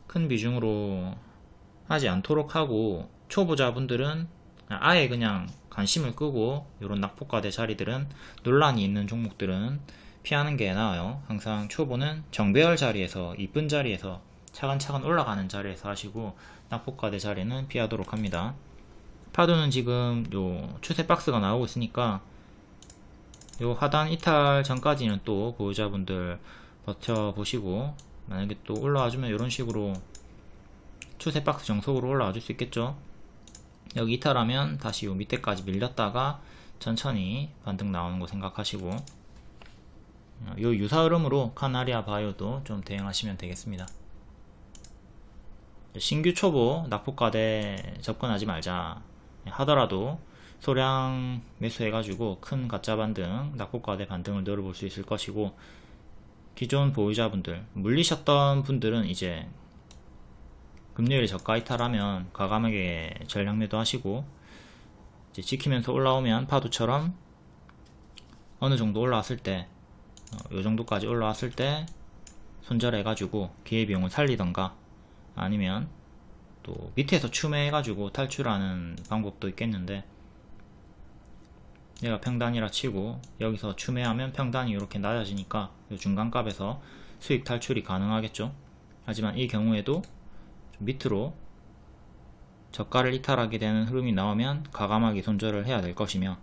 큰 비중으로 하지 않도록 하고, 초보자분들은 아예 그냥 관심을 끄고 이런 낙폭과대 자리들은, 논란이 있는 종목들은 피하는 게 나아요. 항상 초보는 정배열 자리에서, 이쁜 자리에서, 차근차근 올라가는 자리에서 하시고, 낙폭과대 자리는 피하도록 합니다. 파도는 지금 요 추세 박스가 나오고 있으니까 요 하단 이탈 전까지는 또 보유자분들 버텨보시고, 만약에 또 올라와주면 이런 식으로 추세 박스 정석으로 올라와줄 수 있겠죠. 여기 이탈하면 다시 요 밑에까지 밀렸다가 천천히 반등 나오는 거 생각하시고, 요 유사 흐름으로 카나리아 바이오도 좀 대응하시면 되겠습니다. 신규 초보 낙폭과대 접근하지 말자 하더라도 소량 매수해가지고 큰 가짜 반등, 낙폭과대 반등을 노려볼 수 있을 것이고, 기존 보유자분들, 물리셨던 분들은 이제 금요일에 저가 이탈하면 과감하게 전량 매도하시고, 이제 지키면서 올라오면 파도처럼 어느 정도 올라왔을 때, 요 정도까지 올라왔을 때 손절해가지고 기회비용을 살리던가, 아니면 또 밑에서 추매해가지고 탈출하는 방법도 있겠는데, 얘가 평단이라 치고 여기서 추매하면 평단이 이렇게 낮아지니까 이 중간값에서 수익 탈출이 가능하겠죠. 하지만 이 경우에도 좀 밑으로 저가를 이탈하게 되는 흐름이 나오면 과감하게 손절을 해야 될 것이며,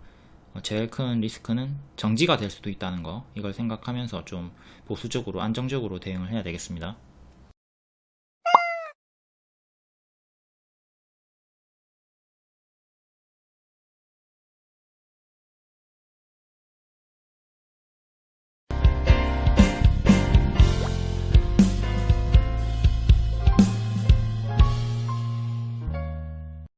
제일 큰 리스크는 정지가 될 수도 있다는 거, 이걸 생각하면서 좀 보수적으로 안정적으로 대응을 해야 되겠습니다.